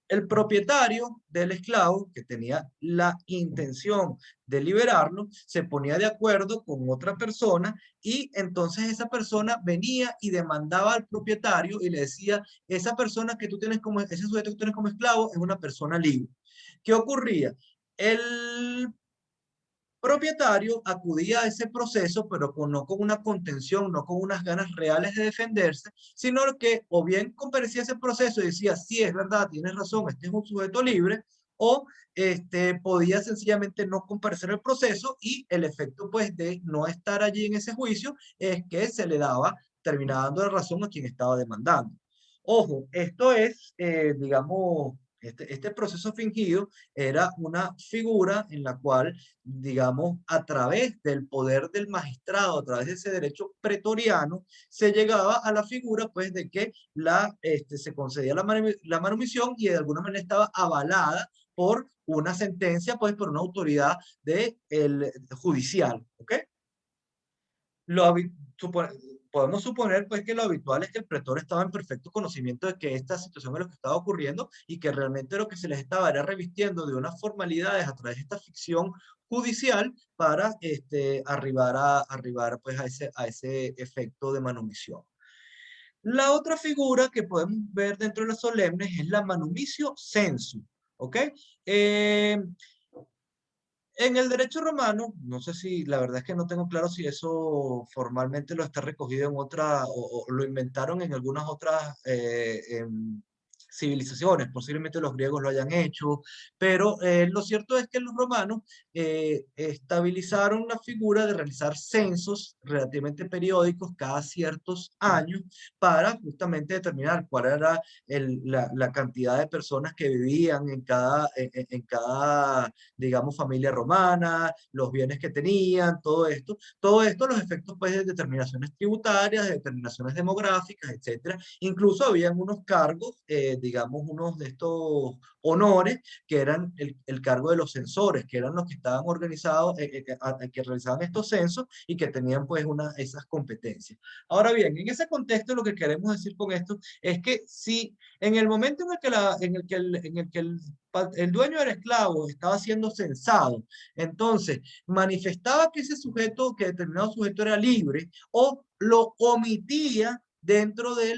el propietario del esclavo, que tenía la intención de liberarlo, se ponía de acuerdo con otra persona y entonces esa persona venía y demandaba al propietario y le decía, esa persona que tú tienes ese sujeto que tú tienes como esclavo es una persona libre. ¿Qué ocurría? El propietario acudía a ese proceso, pero no con una contención, no con unas ganas reales de defenderse, sino que o bien comparecía ese proceso y decía, sí, es verdad, tienes razón, este es un sujeto libre, o podía sencillamente no comparecer al proceso y el efecto pues de no estar allí en ese juicio es que se le terminaba dando la razón a quien estaba demandando. Ojo, esto es, digamos, este proceso fingido era una figura en la cual, digamos, a través del poder del magistrado, a través de ese derecho pretoriano, se llegaba a la figura, pues, de que se concedía la manumisión y de alguna manera estaba avalada por una sentencia, pues, por una autoridad judicial, ¿ok? Podemos suponer pues que lo habitual es que el pretor estaba en perfecto conocimiento de que esta situación es lo que estaba ocurriendo y que realmente lo que se les estaba era revistiendo de unas formalidades a través de esta ficción judicial para arribar pues a ese efecto de manumisión. La otra figura que podemos ver dentro de las solemnes es la manumitio sensu, ¿ok? En el derecho romano, no sé si, la verdad es que no tengo claro si eso formalmente lo está recogido en o lo inventaron en algunas otras civilizaciones, posiblemente los griegos lo hayan hecho, pero lo cierto es que los romanos estabilizaron la figura de realizar censos relativamente periódicos cada ciertos años para justamente determinar cuál era la cantidad de personas que vivían en cada digamos, familia romana, los bienes que tenían, todo esto, los efectos pues de determinaciones tributarias, de determinaciones demográficas, etcétera. Incluso habían unos cargos, digamos, unos de estos honores, que eran el cargo de los censores, que eran los que estaban organizados, que realizaban estos censos y que tenían pues esas competencias. Ahora bien, en ese contexto lo que queremos decir con esto es que si en el momento en el que el dueño del esclavo estaba siendo censado, entonces manifestaba que que determinado sujeto era libre, o lo omitía dentro de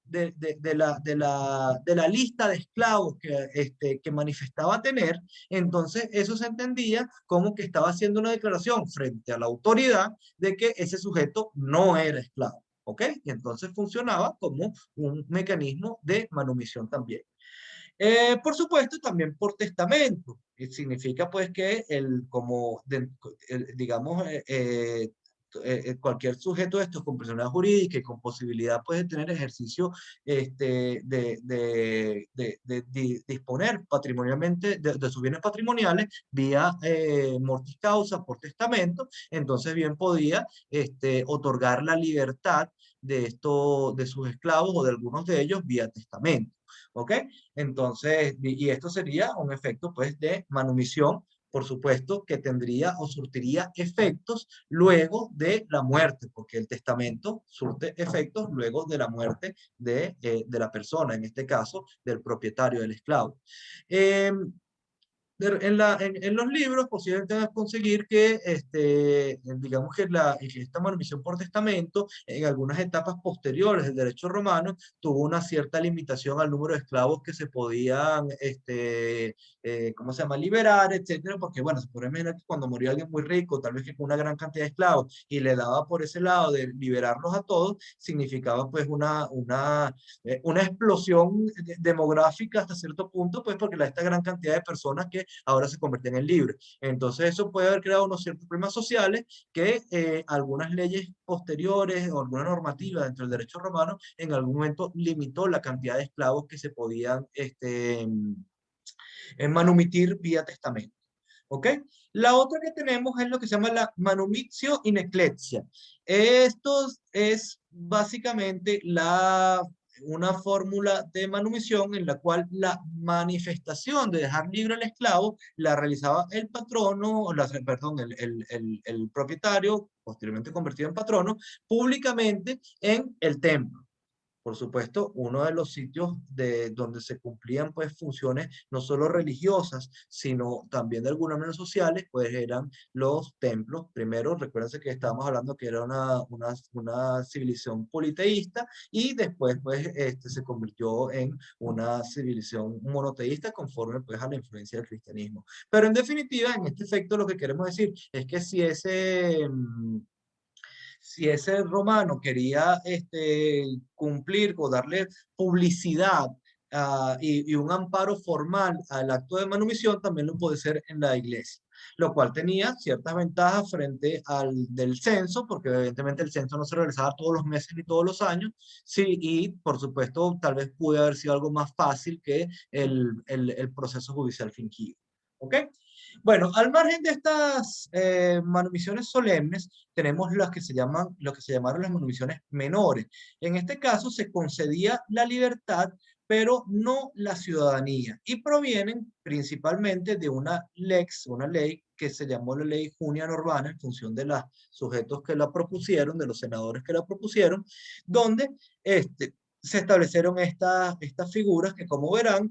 de la lista de esclavos que manifestaba tener, entonces eso se entendía como que estaba haciendo una declaración frente a la autoridad de que ese sujeto no era esclavo. ¿Ok? Y entonces funcionaba como un mecanismo de manumisión también. Por supuesto, también por testamento, que significa pues que digamos, cualquier sujeto de estos con personalidad jurídica y con posibilidad pues, de tener ejercicio de disponer patrimonialmente de sus bienes patrimoniales vía mortis causa por testamento, entonces bien podía otorgar la libertad de sus esclavos o de algunos de ellos vía testamento. ¿Ok? Entonces, y esto sería un efecto pues de manumisión, por supuesto, que tendría o surtiría efectos luego de la muerte, porque el testamento surte efectos luego de la muerte de la persona, en este caso, del propietario del esclavo. En los libros posiblemente vas a conseguir que, digamos que esta manumisión por testamento en algunas etapas posteriores del derecho romano tuvo una cierta limitación al número de esclavos que se podían, ¿cómo se llama?, liberar, etcétera, porque bueno, se puede imaginar que cuando moría alguien muy rico, tal vez que con una gran cantidad de esclavos, y le daba por ese lado de liberarlos a todos, significaba pues una explosión demográfica hasta cierto punto, pues porque esta gran cantidad de personas que ahora se convierten en libres. Entonces eso puede haber creado unos ciertos problemas sociales que algunas leyes posteriores o alguna normativa dentro del derecho romano en algún momento limitó la cantidad de esclavos que se podían manumitir vía testamento. ¿Ok? La otra que tenemos es lo que se llama la manumitio in ecclesia. Esto es básicamente una fórmula de manumisión en la cual la manifestación de dejar libre al esclavo la realizaba el patrono, perdón, el propietario, posteriormente convertido en patrono, públicamente en el templo. Por supuesto, uno de los sitios donde se cumplían pues funciones no solo religiosas, sino también de alguna manera sociales, pues eran los templos. Primero, recuérdense que estábamos hablando que era una civilización politeísta y después pues se convirtió en una civilización monoteísta conforme pues a la influencia del cristianismo. Pero en definitiva, en este efecto lo que queremos decir es que si ese romano quería cumplir o darle publicidad y un amparo formal al acto de manumisión, también lo puede ser en la iglesia, lo cual tenía ciertas ventajas frente al del censo, porque evidentemente el censo no se realizaba todos los meses ni todos los años, sí, y por supuesto tal vez pudo haber sido algo más fácil que el proceso judicial fingido. ¿Ok? Bueno, al margen de estas manumisiones solemnes, tenemos lo que se llamaron las manumisiones menores. En este caso se concedía la libertad, pero no la ciudadanía, y provienen principalmente de una ley que se llamó la Ley Junia Urbana, en función de los sujetos que la propusieron, de los senadores que la propusieron, donde se establecieron estas figuras que, como verán,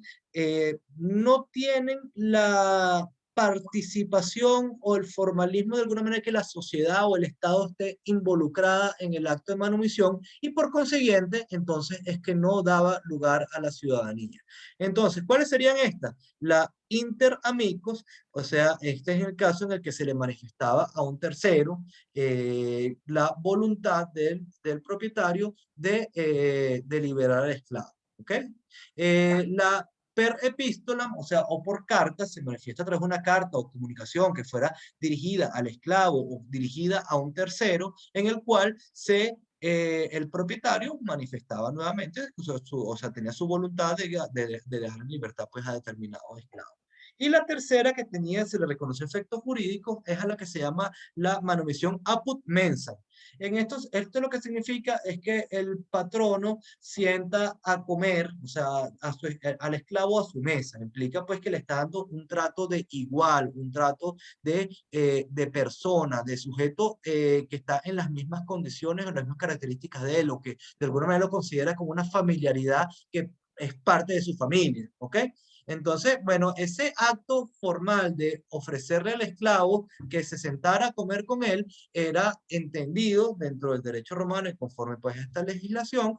no tienen la participación o el formalismo de alguna manera que la sociedad o el Estado esté involucrada en el acto de manumisión, y por consiguiente entonces es que no daba lugar a la ciudadanía. Entonces, ¿cuáles serían estas? La inter amicos, o sea, este es el caso en el que se le manifestaba a un tercero la voluntad del propietario de liberar al esclavo. ¿Ok? La per epístola, o sea, o por carta, se manifiesta a través de una carta o comunicación que fuera dirigida al esclavo o dirigida a un tercero, en el cual el propietario manifestaba nuevamente, o sea, tenía su voluntad de dejar en libertad pues a determinados esclavos. Y la tercera que se le reconoció efectos jurídicos es a la que se llama la manumisión apud mensa. Esto lo que significa es que el patrono sienta a comer, o sea, al esclavo a su mesa. Implica pues que le está dando un trato de igual, un trato de persona, de sujeto que está en las mismas condiciones o en las mismas características de él, o que de alguna manera lo considera como una familiaridad que es parte de su familia, ¿ok? Entonces, bueno, ese acto formal de ofrecerle al esclavo que se sentara a comer con él era entendido dentro del derecho romano y conforme pues a esta legislación,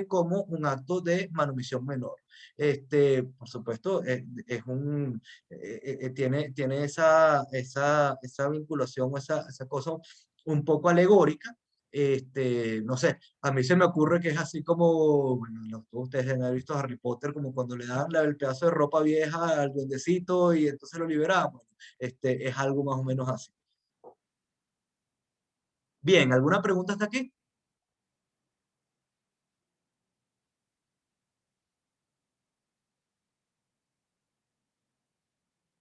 como un acto de manumisión menor. Por supuesto, tiene esa vinculación, esa cosa un poco alegórica. No sé, a mí se me ocurre que es así como, bueno, todos ustedes han visto Harry Potter, como cuando le dan el pedazo de ropa vieja al duendecito y entonces lo liberaban. Bueno, es algo más o menos así. Bien, ¿alguna pregunta hasta aquí?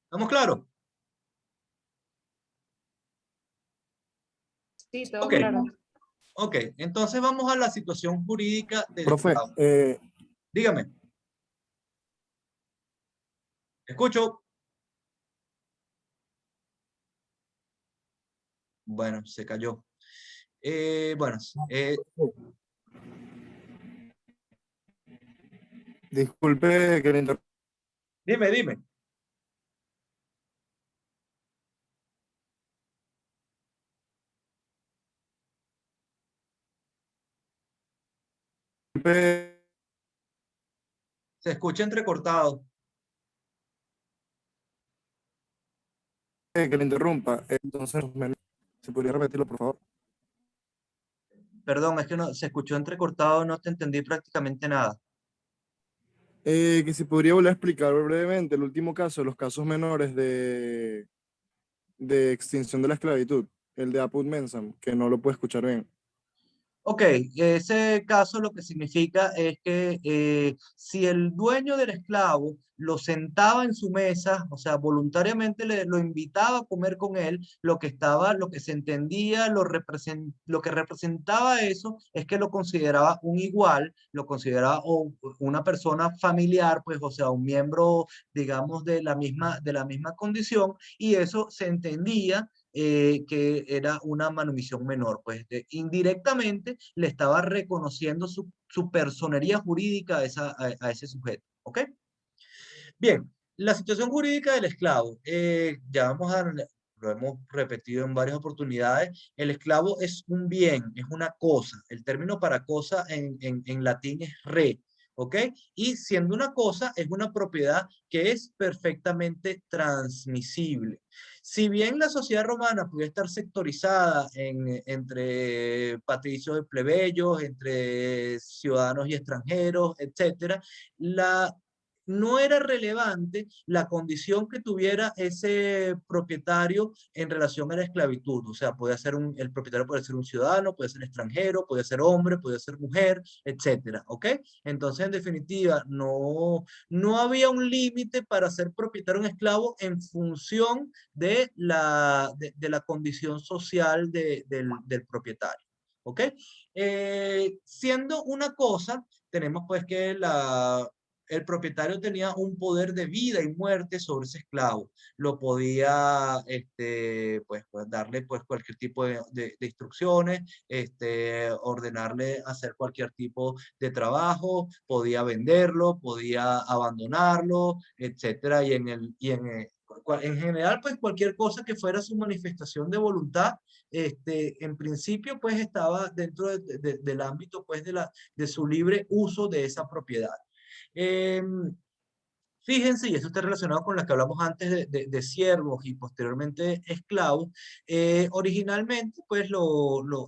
¿Estamos claros?
Sí, todo
Ok,
claro.
ok. Entonces vamos a la situación jurídica del
Profe,
esclavo. Dígame. Escucho. Bueno, se cayó. Bueno,
disculpe que le interrumpa.
dime. Se escucha entrecortado.
Que le interrumpa. Entonces, ¿se podría repetirlo, por favor?
Perdón, es que no, se escuchó entrecortado, no te entendí prácticamente nada.
Que si podría volver a explicar brevemente el último caso, los casos menores de extinción de la esclavitud, el de Apud Mensam, que no lo puedo escuchar bien.
Ok, ese caso lo que significa es que si el dueño del esclavo lo sentaba en su mesa, o sea, voluntariamente lo invitaba a comer con él, lo que se entendía, lo que representaba eso es que lo consideraba un igual, lo consideraba una persona familiar, pues, o sea, un miembro, digamos, de la misma condición, y eso se entendía que era una manumisión menor, pues indirectamente le estaba reconociendo su personería jurídica a ese sujeto, ¿ok? Bien, la situación jurídica del esclavo, lo hemos repetido en varias oportunidades, el esclavo es un bien, es una cosa, el término para cosa en latín es re, ¿ok? Y siendo una cosa, es una propiedad que es perfectamente transmisible. Si bien la sociedad romana puede estar sectorizada entre patricios y plebeyos, entre ciudadanos y extranjeros, etcétera, no era relevante la condición que tuviera ese propietario en relación a la esclavitud. O sea, el propietario puede ser un ciudadano, puede ser extranjero, puede ser hombre, puede ser mujer, etcétera, ¿ok? Entonces, en definitiva, no había un límite para ser propietario de un esclavo en función de la condición social del propietario, ¿ok? Siendo una cosa, tenemos pues que el propietario tenía un poder de vida y muerte sobre ese esclavo. Lo podía, pues darle pues cualquier tipo de instrucciones, ordenarle hacer cualquier tipo de trabajo, podía venderlo, podía abandonarlo, etcétera. En general, pues cualquier cosa que fuera su manifestación de voluntad, en principio, pues estaba dentro del ámbito, pues de su libre uso de esa propiedad. Fíjense, y esto está relacionado con lo que hablamos antes de siervos y posteriormente esclavos. Originalmente, pues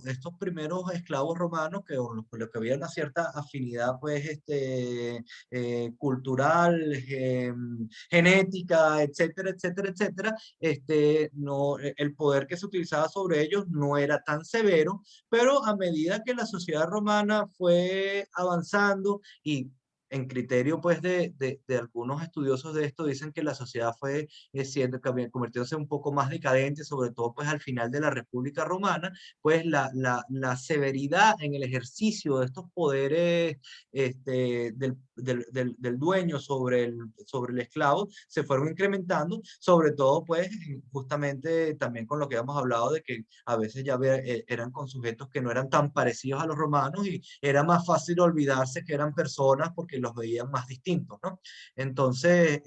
estos primeros esclavos romanos, con los que había una cierta afinidad, pues, cultural, genética, etcétera, etcétera, etcétera, el poder que se utilizaba sobre ellos no era tan severo, pero a medida que la sociedad romana fue avanzando y en criterio pues de algunos estudiosos de esto dicen que la sociedad fue siendo, convirtiéndose un poco más decadente, sobre todo pues al final de la República Romana, pues la severidad en el ejercicio de estos poderes del dueño sobre el esclavo se fueron incrementando, sobre todo pues justamente también con lo que hemos hablado de que a veces ya eran con sujetos que no eran tan parecidos a los romanos y era más fácil olvidarse que eran personas porque los veían más distintos, ¿no? Entonces,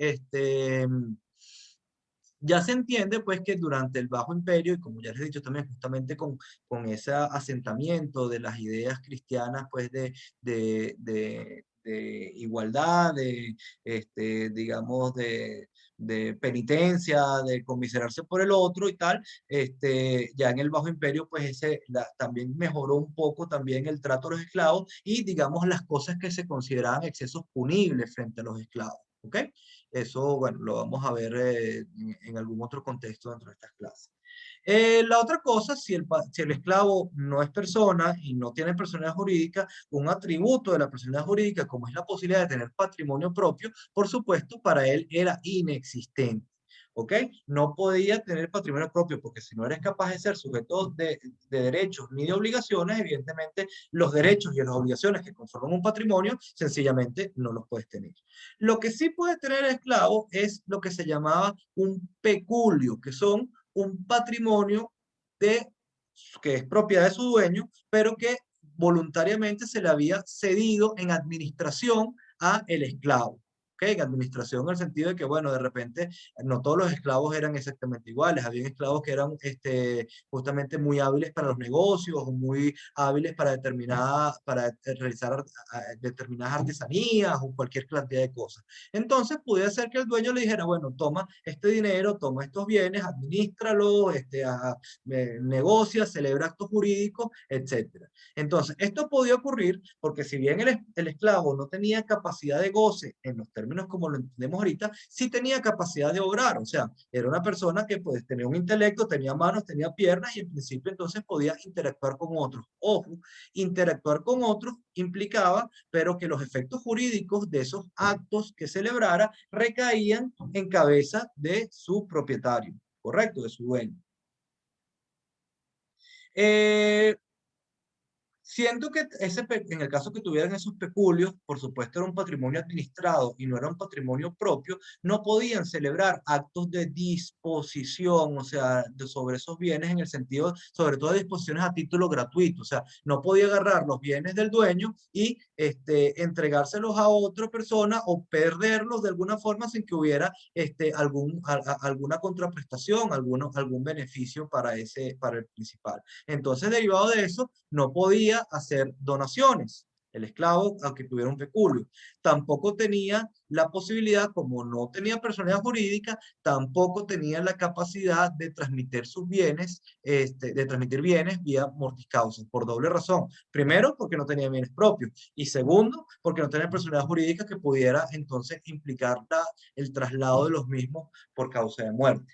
ya se entiende pues que durante el Bajo Imperio, y como ya les he dicho también, justamente con ese asentamiento de las ideas cristianas pues de igualdad, digamos, de penitencia, de conmiserarse por el otro y tal, ya en el Bajo Imperio pues también mejoró un poco también el trato a los esclavos y digamos las cosas que se consideraban excesos punibles frente a los esclavos, ¿ok? Eso, bueno, lo vamos a ver en algún otro contexto dentro de estas clases. La otra cosa, si el esclavo no es persona y no tiene personalidad jurídica, un atributo de la personalidad jurídica, como es la posibilidad de tener patrimonio propio, por supuesto, para él era inexistente. ¿Ok? No podía tener patrimonio propio porque si no eres capaz de ser sujeto de derechos ni de obligaciones, evidentemente los derechos y las obligaciones que conforman un patrimonio, sencillamente no los puedes tener. Lo que sí puede tener el esclavo es lo que se llamaba un peculio, que son un patrimonio que es propiedad de su dueño, pero que voluntariamente se le había cedido en administración a el esclavo. ¿Okay? En administración en el sentido de que, bueno, de repente no todos los esclavos eran exactamente iguales. Había esclavos que eran justamente muy hábiles para los negocios o muy hábiles para realizar determinadas artesanías o cualquier cantidad de cosas. Entonces, podía ser que el dueño le dijera, bueno, toma este dinero, toma estos bienes, administralo, negocia, celebra actos jurídicos, etc. Entonces, esto podía ocurrir porque si bien el esclavo no tenía capacidad de goce en los términos como lo entendemos ahorita, sí tenía capacidad de obrar, o sea, era una persona que pues, tenía un intelecto, tenía manos, tenía piernas y en principio entonces podía interactuar con otros. Ojo, interactuar con otros implicaba, pero que los efectos jurídicos de esos actos que celebrara recaían en cabeza de su propietario, correcto, de su dueño. Siento que en el caso que tuvieran esos peculios, por supuesto era un patrimonio administrado y no era un patrimonio propio, no podían celebrar actos de disposición, o sea, sobre esos bienes en el sentido, sobre todo de disposiciones a título gratuito, o sea, no podía agarrar los bienes del dueño y entregárselos a otra persona o perderlos de alguna forma sin que hubiera alguna contraprestación, algún beneficio para el principal. Entonces, derivado de eso, no podía hacer donaciones, el esclavo, aunque tuviera un peculio. Tampoco tenía la posibilidad, como no tenía personalidad jurídica, tampoco tenía la capacidad de transmitir sus bienes, de transmitir bienes vía mortis causa, por doble razón. Primero, porque no tenía bienes propios, y segundo, porque no tenía personalidad jurídica que pudiera entonces implicar el traslado de los mismos por causa de muerte.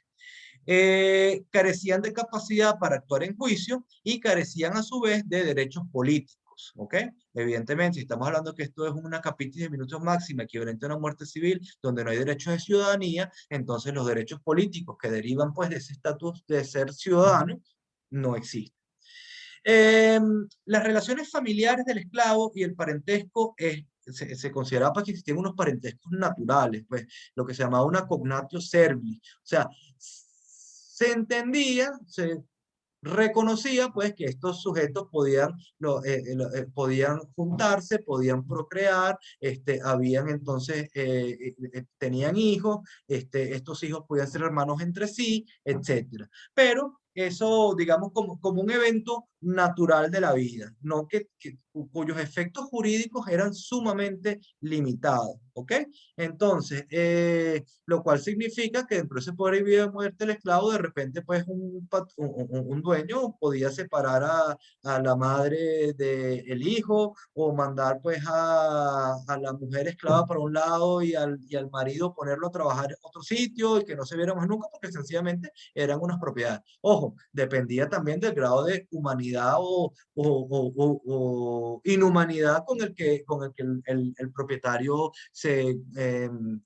Carecían de capacidad para actuar en juicio y carecían a su vez de derechos políticos, ¿ok? Evidentemente, si estamos hablando que esto es una capitis de minutos máxima equivalente a una muerte civil, donde no hay derechos de ciudadanía, entonces los derechos políticos que derivan pues de ese estatus de ser ciudadano no existen. Las relaciones familiares del esclavo y el parentesco se consideraba que existían unos parentescos naturales, pues lo que se llamaba una cognatio servili, o sea, se entendía, se reconocía pues que estos sujetos podían juntarse, podían procrear, habían entonces, tenían hijos, estos hijos podían ser hermanos entre sí, etcétera. Pero eso, digamos, como un evento natural de la vida, no cuyos efectos jurídicos eran sumamente limitados, ¿ok? Entonces, lo cual significa que dentro de ese poder y vida de muerte del esclavo, de repente, pues, un dueño podía separar a la madre del hijo o mandar, pues, a la mujer esclava para un lado y al marido ponerlo a trabajar en otro sitio y que no se vieran más nunca porque sencillamente eran unas propiedades. Ojo, dependía también del grado de humanidad o inhumanidad con el que el propietario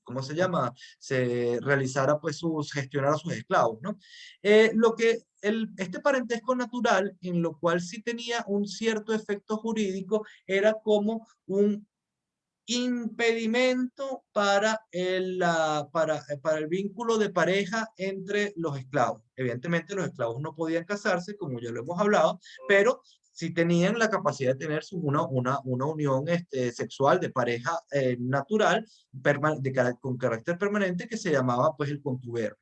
¿cómo se llama? Se realizara, pues, gestionara sus esclavos, ¿no? Este parentesco natural, en lo cual sí tenía un cierto efecto jurídico, era como un impedimento para el vínculo de pareja entre los esclavos. Evidentemente los esclavos no podían casarse, como ya lo hemos hablado, pero si tenían la capacidad de tener una unión sexual de pareja natural con carácter permanente que se llamaba pues el contubernio.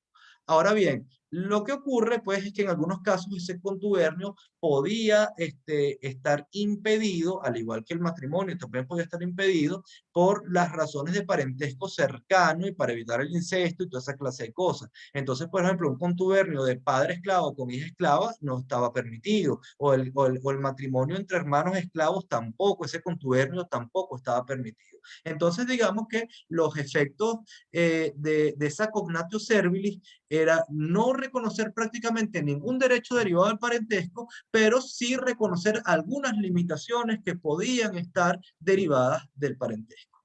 Ahora bien, lo que ocurre pues es que en algunos casos ese contubernio podía estar impedido, al igual que el matrimonio también podía estar impedido por las razones de parentesco cercano y para evitar el incesto y toda esa clase de cosas. Entonces, por ejemplo, un contubernio de padre esclavo con hija esclava no estaba permitido, o el matrimonio entre hermanos esclavos tampoco, ese contubernio tampoco estaba permitido. Entonces, digamos que los efectos de esa cognatio servilis era no reconocer prácticamente ningún derecho derivado del parentesco, pero sí reconocer algunas limitaciones que podían estar derivadas del parentesco.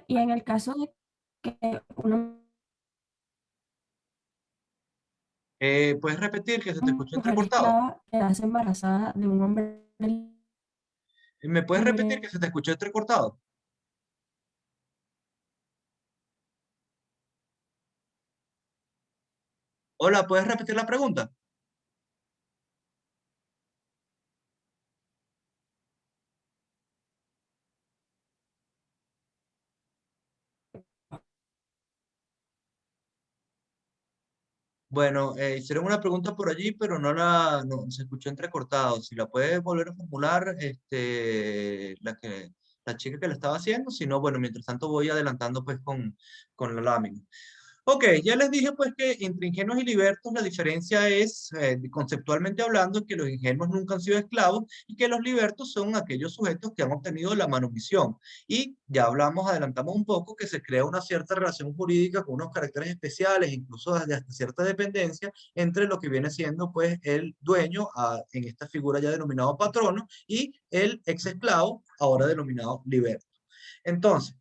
Y en el caso de que una
¿Puedes repetir que se te escuchó
mujer
entrecortado?
esclava quedase embarazada de un hombre
¿Me puedes repetir que
libre,
se te escuchó entrecortado? Hola, ¿puedes repetir la pregunta? Bueno, hicieron una pregunta por allí, pero no, se escuchó entrecortado. Si la puedes volver a formular, la chica que la estaba haciendo, si no, bueno, mientras tanto voy adelantando pues con la lámina. Ok, ya les dije pues que entre ingenuos y libertos la diferencia es, conceptualmente hablando, que los ingenuos nunca han sido esclavos y que los libertos son aquellos sujetos que han obtenido la manumisión. Y ya hablamos, adelantamos un poco, que se crea una cierta relación jurídica con unos caracteres especiales, incluso hasta cierta dependencia entre lo que viene siendo pues el dueño, en esta figura ya denominado patrono, y el ex esclavo, ahora denominado liberto. Entonces,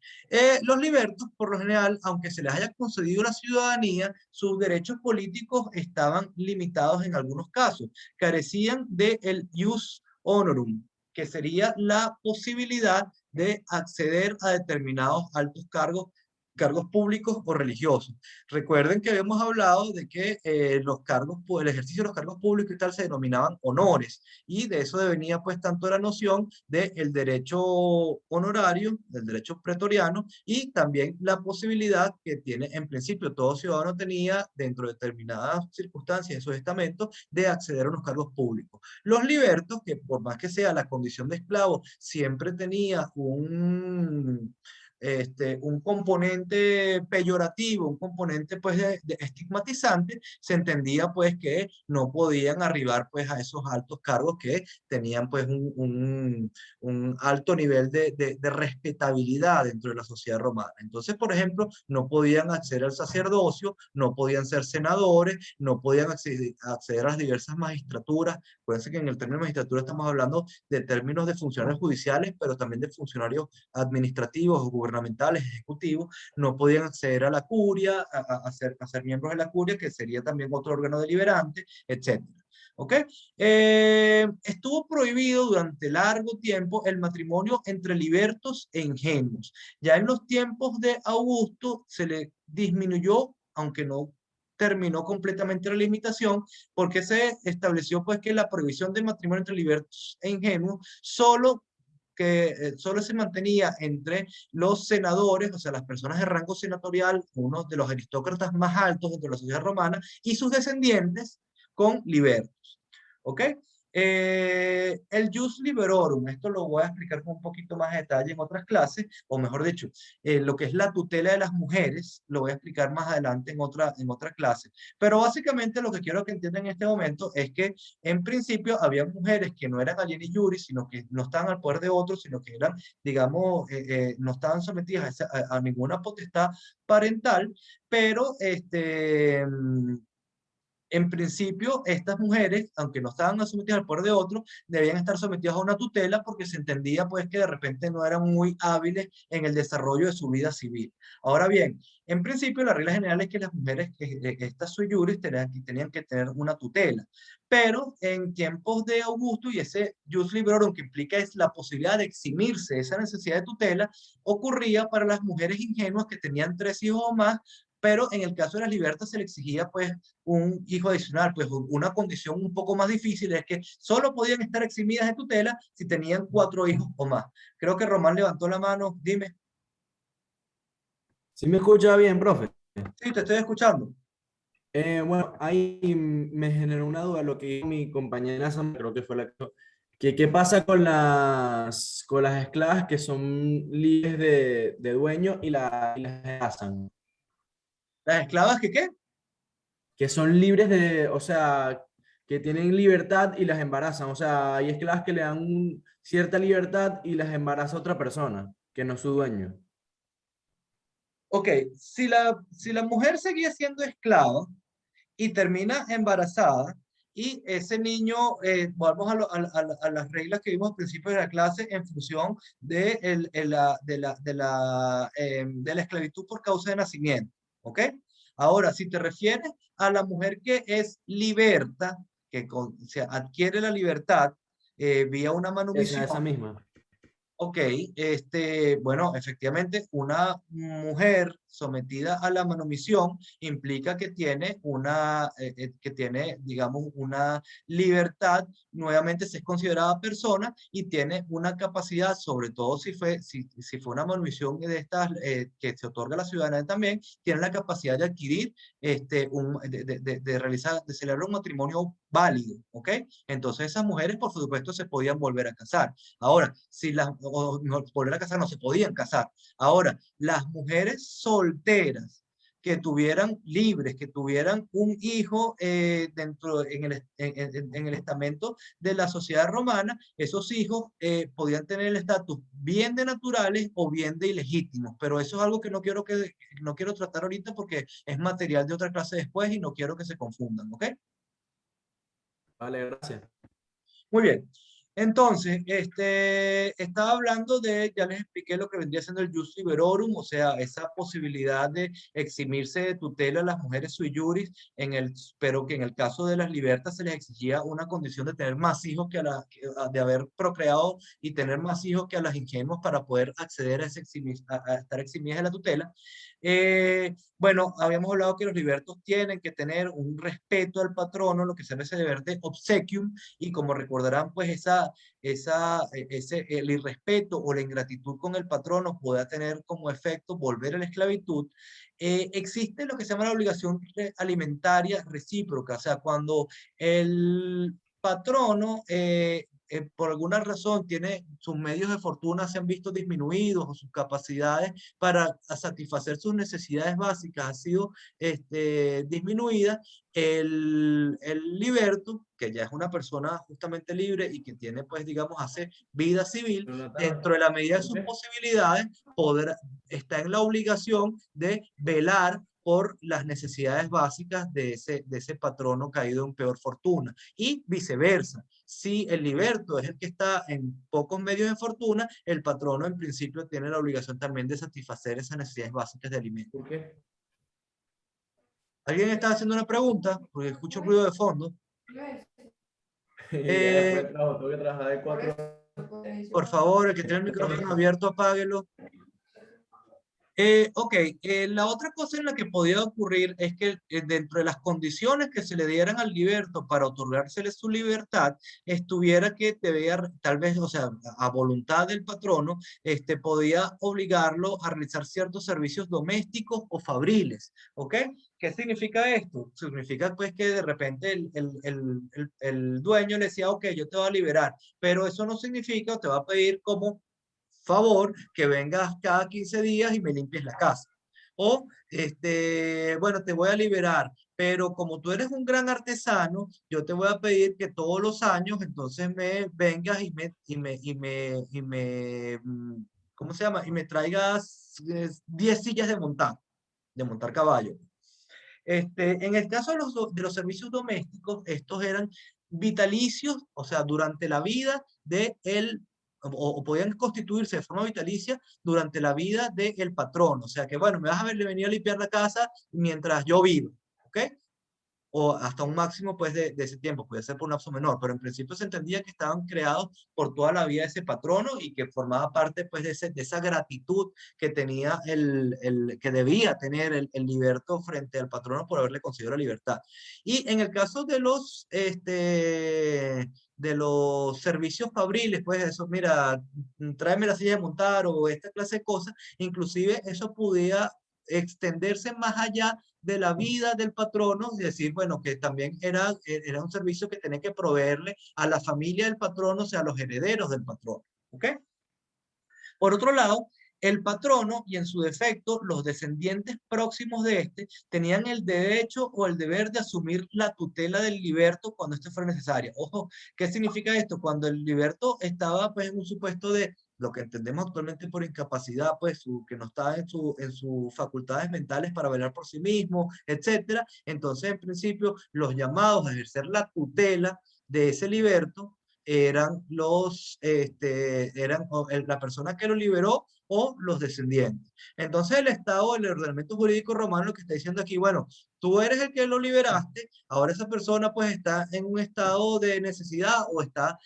los libertos, por lo general, aunque se les haya concedido la ciudadanía, sus derechos políticos estaban limitados en algunos casos. Carecían del ius honorum, que sería la posibilidad de acceder a determinados altos cargos públicos o religiosos. Recuerden que habíamos hablado de que los cargos, el ejercicio de los cargos públicos y tal se denominaban honores, y de eso venía pues tanto la noción del derecho honorario, del derecho pretoriano, y también la posibilidad que tiene en principio todo ciudadano tenía dentro de determinadas circunstancias en sus estamentos de acceder a unos cargos públicos. Los libertos, que por más que sea la condición de esclavo, siempre tenía un componente peyorativo, un componente pues de estigmatizante, se entendía pues que no podían arribar pues a esos altos cargos que tenían pues un alto nivel de respetabilidad dentro de la sociedad romana. Entonces, por ejemplo, no podían acceder al sacerdocio, no podían ser senadores, no podían acceder a las diversas magistraturas. Acuérdense que en el término de magistratura estamos hablando de términos de funcionarios judiciales, pero también de funcionarios administrativos o gubernamentales, ejecutivos. No podían acceder a la curia, a ser miembros de la curia, que sería también otro órgano deliberante, etc. ¿Ok? Estuvo prohibido durante largo tiempo el matrimonio entre libertos e ingenuos. Ya en los tiempos de Augusto se le disminuyó, aunque no terminó completamente la limitación, porque se estableció pues que la prohibición de matrimonio entre libertos e ingenuos solo se mantenía entre los senadores, o sea, las personas de rango senatorial, uno de los aristócratas más altos dentro de la sociedad romana, y sus descendientes con libertos. ¿Ok? El jus liberorum, esto lo voy a explicar con un poquito más de detalle en otras clases, o mejor dicho, lo que es la tutela de las mujeres, lo voy a explicar más adelante en otra clase. Pero básicamente lo que quiero que entiendan en este momento es que en principio había mujeres que no eran alieni juris, sino que no estaban al poder de otros, sino que eran, digamos, no estaban sometidas a ninguna potestad parental, pero en principio, estas mujeres, aunque no estaban sometidas al poder de otros, debían estar sometidas a una tutela porque se entendía pues que de repente no eran muy hábiles en el desarrollo de su vida civil. Ahora bien, en principio la regla general es que las mujeres, estas sui juris, tenían que tener una tutela. Pero en tiempos de Augusto, y ese jus librorum que implica es la posibilidad de eximirse de esa necesidad de tutela, ocurría para las mujeres ingenuas que tenían 3 hijos o más, pero en el caso de las libertas se le exigía pues un hijo adicional, pues una condición un poco más difícil es que solo podían estar eximidas de tutela si tenían 4 hijos o más. Creo que Román levantó la mano, dime.
¿Sí me escucha bien, profe?
Sí, te estoy escuchando.
Bueno, ahí me generó una duda lo que dijo mi compañera Sam, creo que fue la que qué pasa con las esclavas que son libres de dueño y las embarazan,
¿Las esclavas que qué?
que son libres de, o sea, que tienen libertad y las embarazan, o sea, hay esclavas que le dan cierta libertad y las embaraza otra persona, que no es su dueño.
Ok, si la mujer seguía siendo esclava y termina embarazada, y ese niño, vamos a las reglas que vimos al principio de la clase en función de la esclavitud por causa de nacimiento, ¿ok? Ahora, si te refieres a la mujer que es liberta, que se adquiere la libertad vía una manumisión.
Esa misma.
Ok, bueno, efectivamente, una mujer sometida a la manumisión implica que tiene digamos, una libertad, nuevamente se es considerada persona y tiene una capacidad, sobre todo si fue una manumisión de estas que se otorga a la ciudadanía también, tiene la capacidad de adquirir, de celebrar un matrimonio válido, ¿ok? Entonces esas mujeres, por supuesto, se podían volver a casar. Ahora, si volver a casar no se podían casar. Ahora, las mujeres solteras que tuvieran libres, que tuvieran un hijo en el estamento de la sociedad romana, esos hijos podían tener el estatus bien de naturales o bien de ilegítimos, pero eso es algo que no quiero tratar ahorita porque es material de otra clase después y no quiero que se confundan, ¿ok?
Vale, gracias.
Muy bien. Entonces, estaba hablando ya les expliqué lo que vendría siendo el jus liberorum, o sea, esa posibilidad de eximirse de tutela a las mujeres sui juris, pero que en el caso de las libertas se les exigía una condición de tener más hijos de haber procreado y tener más hijos que a las ingenuas para poder acceder a estar eximidas de la tutela. Bueno, habíamos hablado que los libertos tienen que tener un respeto al patrono, lo que se llama ese deber de obsequium, y como recordarán, pues el irrespeto o la ingratitud con el patrono puede tener como efecto volver a la esclavitud. Existe lo que se llama la obligación alimentaria recíproca, o sea, cuando el patrono por alguna razón tiene sus medios de fortuna se han visto disminuidos o sus capacidades para satisfacer sus necesidades básicas ha sido disminuida, el liberto, que ya es una persona justamente libre y que tiene, pues, digamos, hace vida civil, dentro de la medida de sus posibilidades, está en la obligación de velar por las necesidades básicas de ese patrono caído en peor fortuna. Y viceversa, si el liberto es el que está en pocos medios de fortuna, el patrono en principio tiene la obligación también de satisfacer esas necesidades básicas de alimento.
¿Por qué?
¿Alguien está haciendo una pregunta? Porque escucho ruido de fondo.
Tengo que trabajar de 4
Por favor, el que tiene el micrófono abierto, apáguelo. Ok, la otra cosa en la que podía ocurrir es que dentro de las condiciones que se le dieran al liberto para otorgársele su libertad, estuviera que tal vez, o sea, a voluntad del patrono, podía obligarlo a realizar ciertos servicios domésticos o fabriles, ¿ok? ¿Qué significa esto? Significa pues que de repente el dueño le decía, ok, yo te voy a liberar, pero eso no significa, te va a pedir como favor que vengas cada 15 días y me limpies la casa. O, bueno, te voy a liberar, pero como tú eres un gran artesano, yo te voy a pedir que todos los años entonces me vengas ¿cómo se llama? Y me traigas 10 sillas de montar caballo. En el caso de los servicios domésticos, estos eran vitalicios, o sea, durante la vida o podían constituirse de forma vitalicia durante la vida del patrón. O sea que, bueno, me vas a venir a limpiar la casa mientras yo vivo, ¿ok? o hasta un máximo pues de ese tiempo, puede ser por un lapso menor, pero en principio se entendía que estaban creados por toda la vida de ese patrono y que formaba parte pues de esa gratitud que tenía que debía tener el liberto frente al patrono por haberle concedido la libertad. Y en el caso de los servicios fabriles, pues eso, mira, tráeme la silla de montar o esta clase de cosas, inclusive eso podía extenderse más allá de la vida del patrono, es decir, bueno, que también era un servicio que tenía que proveerle a la familia del patrono, o sea, a los herederos del patrono, ¿ok? Por otro lado, el patrono y en su defecto los descendientes próximos de este tenían el derecho o el deber de asumir la tutela del liberto cuando este fuera necesario. Ojo, ¿qué significa esto? Cuando el liberto estaba pues en un supuesto de lo que entendemos actualmente por incapacidad, pues que no estaba en sus facultades mentales para velar por sí mismo, etcétera. Entonces, en principio, los llamados a ejercer la tutela de ese liberto eran la persona que lo liberó o los descendientes. Entonces el Estado, el ordenamiento jurídico romano, lo que está diciendo aquí, bueno, tú eres el que lo liberaste, ahora esa persona pues está en un estado de necesidad o está,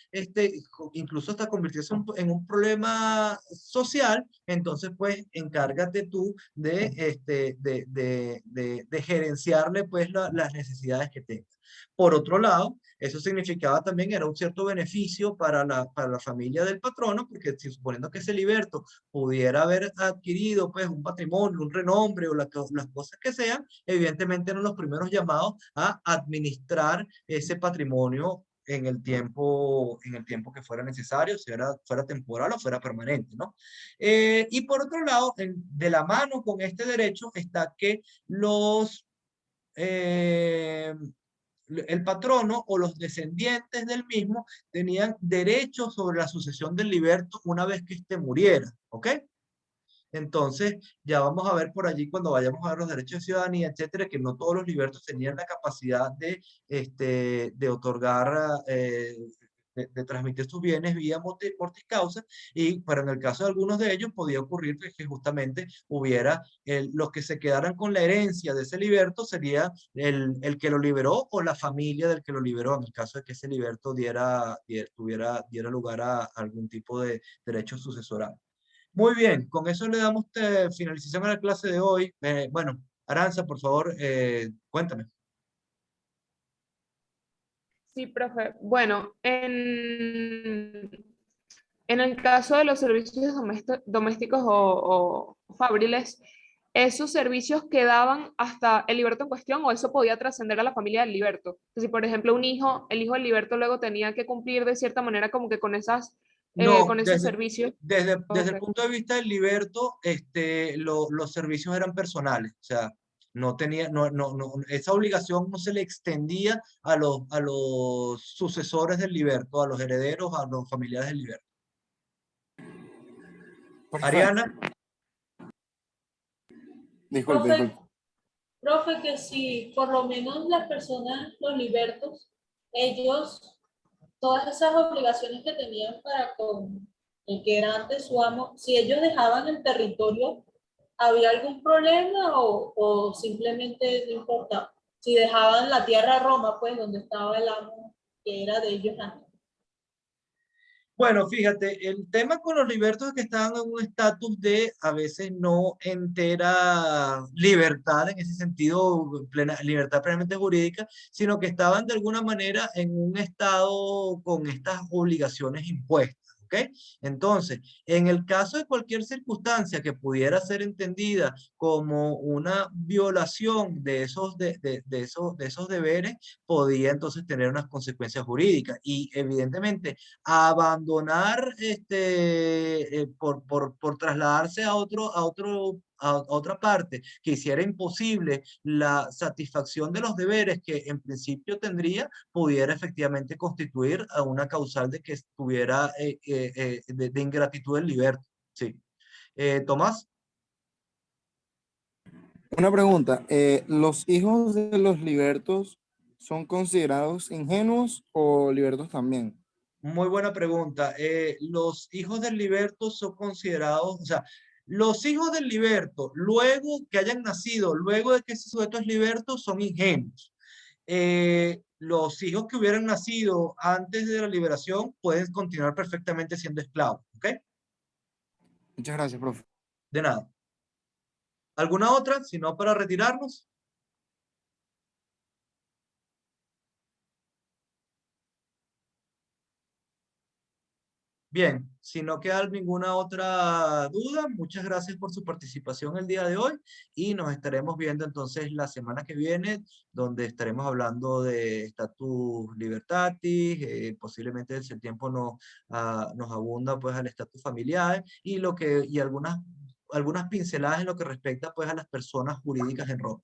incluso hasta convirtiéndose en un problema social, entonces pues encárgate tú de gerenciarle pues las necesidades que tenga. Por otro lado, eso significaba también, era un cierto beneficio para la familia del patrono, porque si suponiendo que ese liberto pudiera haber adquirido pues un patrimonio, un renombre o las cosas que sean, evidentemente eran los primeros llamados a administrar ese patrimonio en el tiempo que fuera necesario, fuera temporal o fuera permanente, ¿no? Y por otro lado, de la mano con este derecho está que el patrono o los descendientes del mismo tenían derecho sobre la sucesión del liberto una vez que éste muriera, ¿ok? Entonces, ya vamos a ver por allí cuando vayamos a ver los derechos de ciudadanía, etcétera, que no todos los libertos tenían la capacidad de otorgar, de transmitir sus bienes vía mortis causa, pero en el caso de algunos de ellos podía ocurrir que justamente hubiera los que se quedaran con la herencia de ese liberto sería el que lo liberó o la familia del que lo liberó, en el caso de que ese liberto diera lugar a algún tipo de derecho sucesoral. Muy bien, con eso le damos finalización a la clase de hoy. Bueno, Aranza, por favor, cuéntame.
Sí, profe. Bueno, en el caso de los servicios domésticos o fabriles, ¿esos servicios quedaban hasta el liberto en cuestión o eso podía trascender a la familia del liberto? Si, por ejemplo, el hijo del liberto luego tenía que cumplir de cierta manera como que con esos servicios.
Desde el punto de vista del liberto, los servicios eran personales, o sea, esa obligación no se le extendía a los sucesores del liberto, a los herederos, a los familiares del liberto. Ariana.
Disculpe.
Profe, que si por lo menos las personas, los libertos, ellos, todas esas obligaciones que tenían para con el que era antes su amo, si ellos dejaban el territorio, ¿había algún problema o simplemente no importaba? Si dejaban la tierra Roma, pues donde estaba el amo que era de ellos antes.
Bueno, fíjate, el tema con los libertos es que estaban en un estatus de a veces no entera libertad, en ese sentido, libertad plenamente jurídica, sino que estaban de alguna manera en un estado con estas obligaciones impuestas. ¿Okay? Entonces, en el caso de cualquier circunstancia que pudiera ser entendida como una violación de esos deberes, podía entonces tener unas consecuencias jurídicas. Y evidentemente, abandonar por trasladarse a otra parte que hiciera imposible la satisfacción de los deberes que en principio tendría, pudiera efectivamente constituir a una causal de que estuviera de ingratitud del liberto. Sí. Tomás.
Una pregunta, ¿los hijos de los libertos son considerados ingenuos o libertos también?
Muy buena pregunta. Los hijos del liberto son considerados, o sea, los hijos del liberto, luego que hayan nacido, luego de que ese sujeto es liberto, son ingenuos. los hijos que hubieran nacido antes de la liberación pueden continuar perfectamente siendo esclavos, ¿ok?
Muchas gracias, profe.
De nada. ¿Alguna otra? Si no, para retirarnos. Bien, si no queda ninguna otra duda, muchas gracias por su participación el día de hoy y nos estaremos viendo entonces la semana que viene, donde estaremos hablando de status libertatis, posiblemente si el tiempo nos abunda pues al estatus familiar y algunas pinceladas en lo que respecta pues a las personas jurídicas en Roma.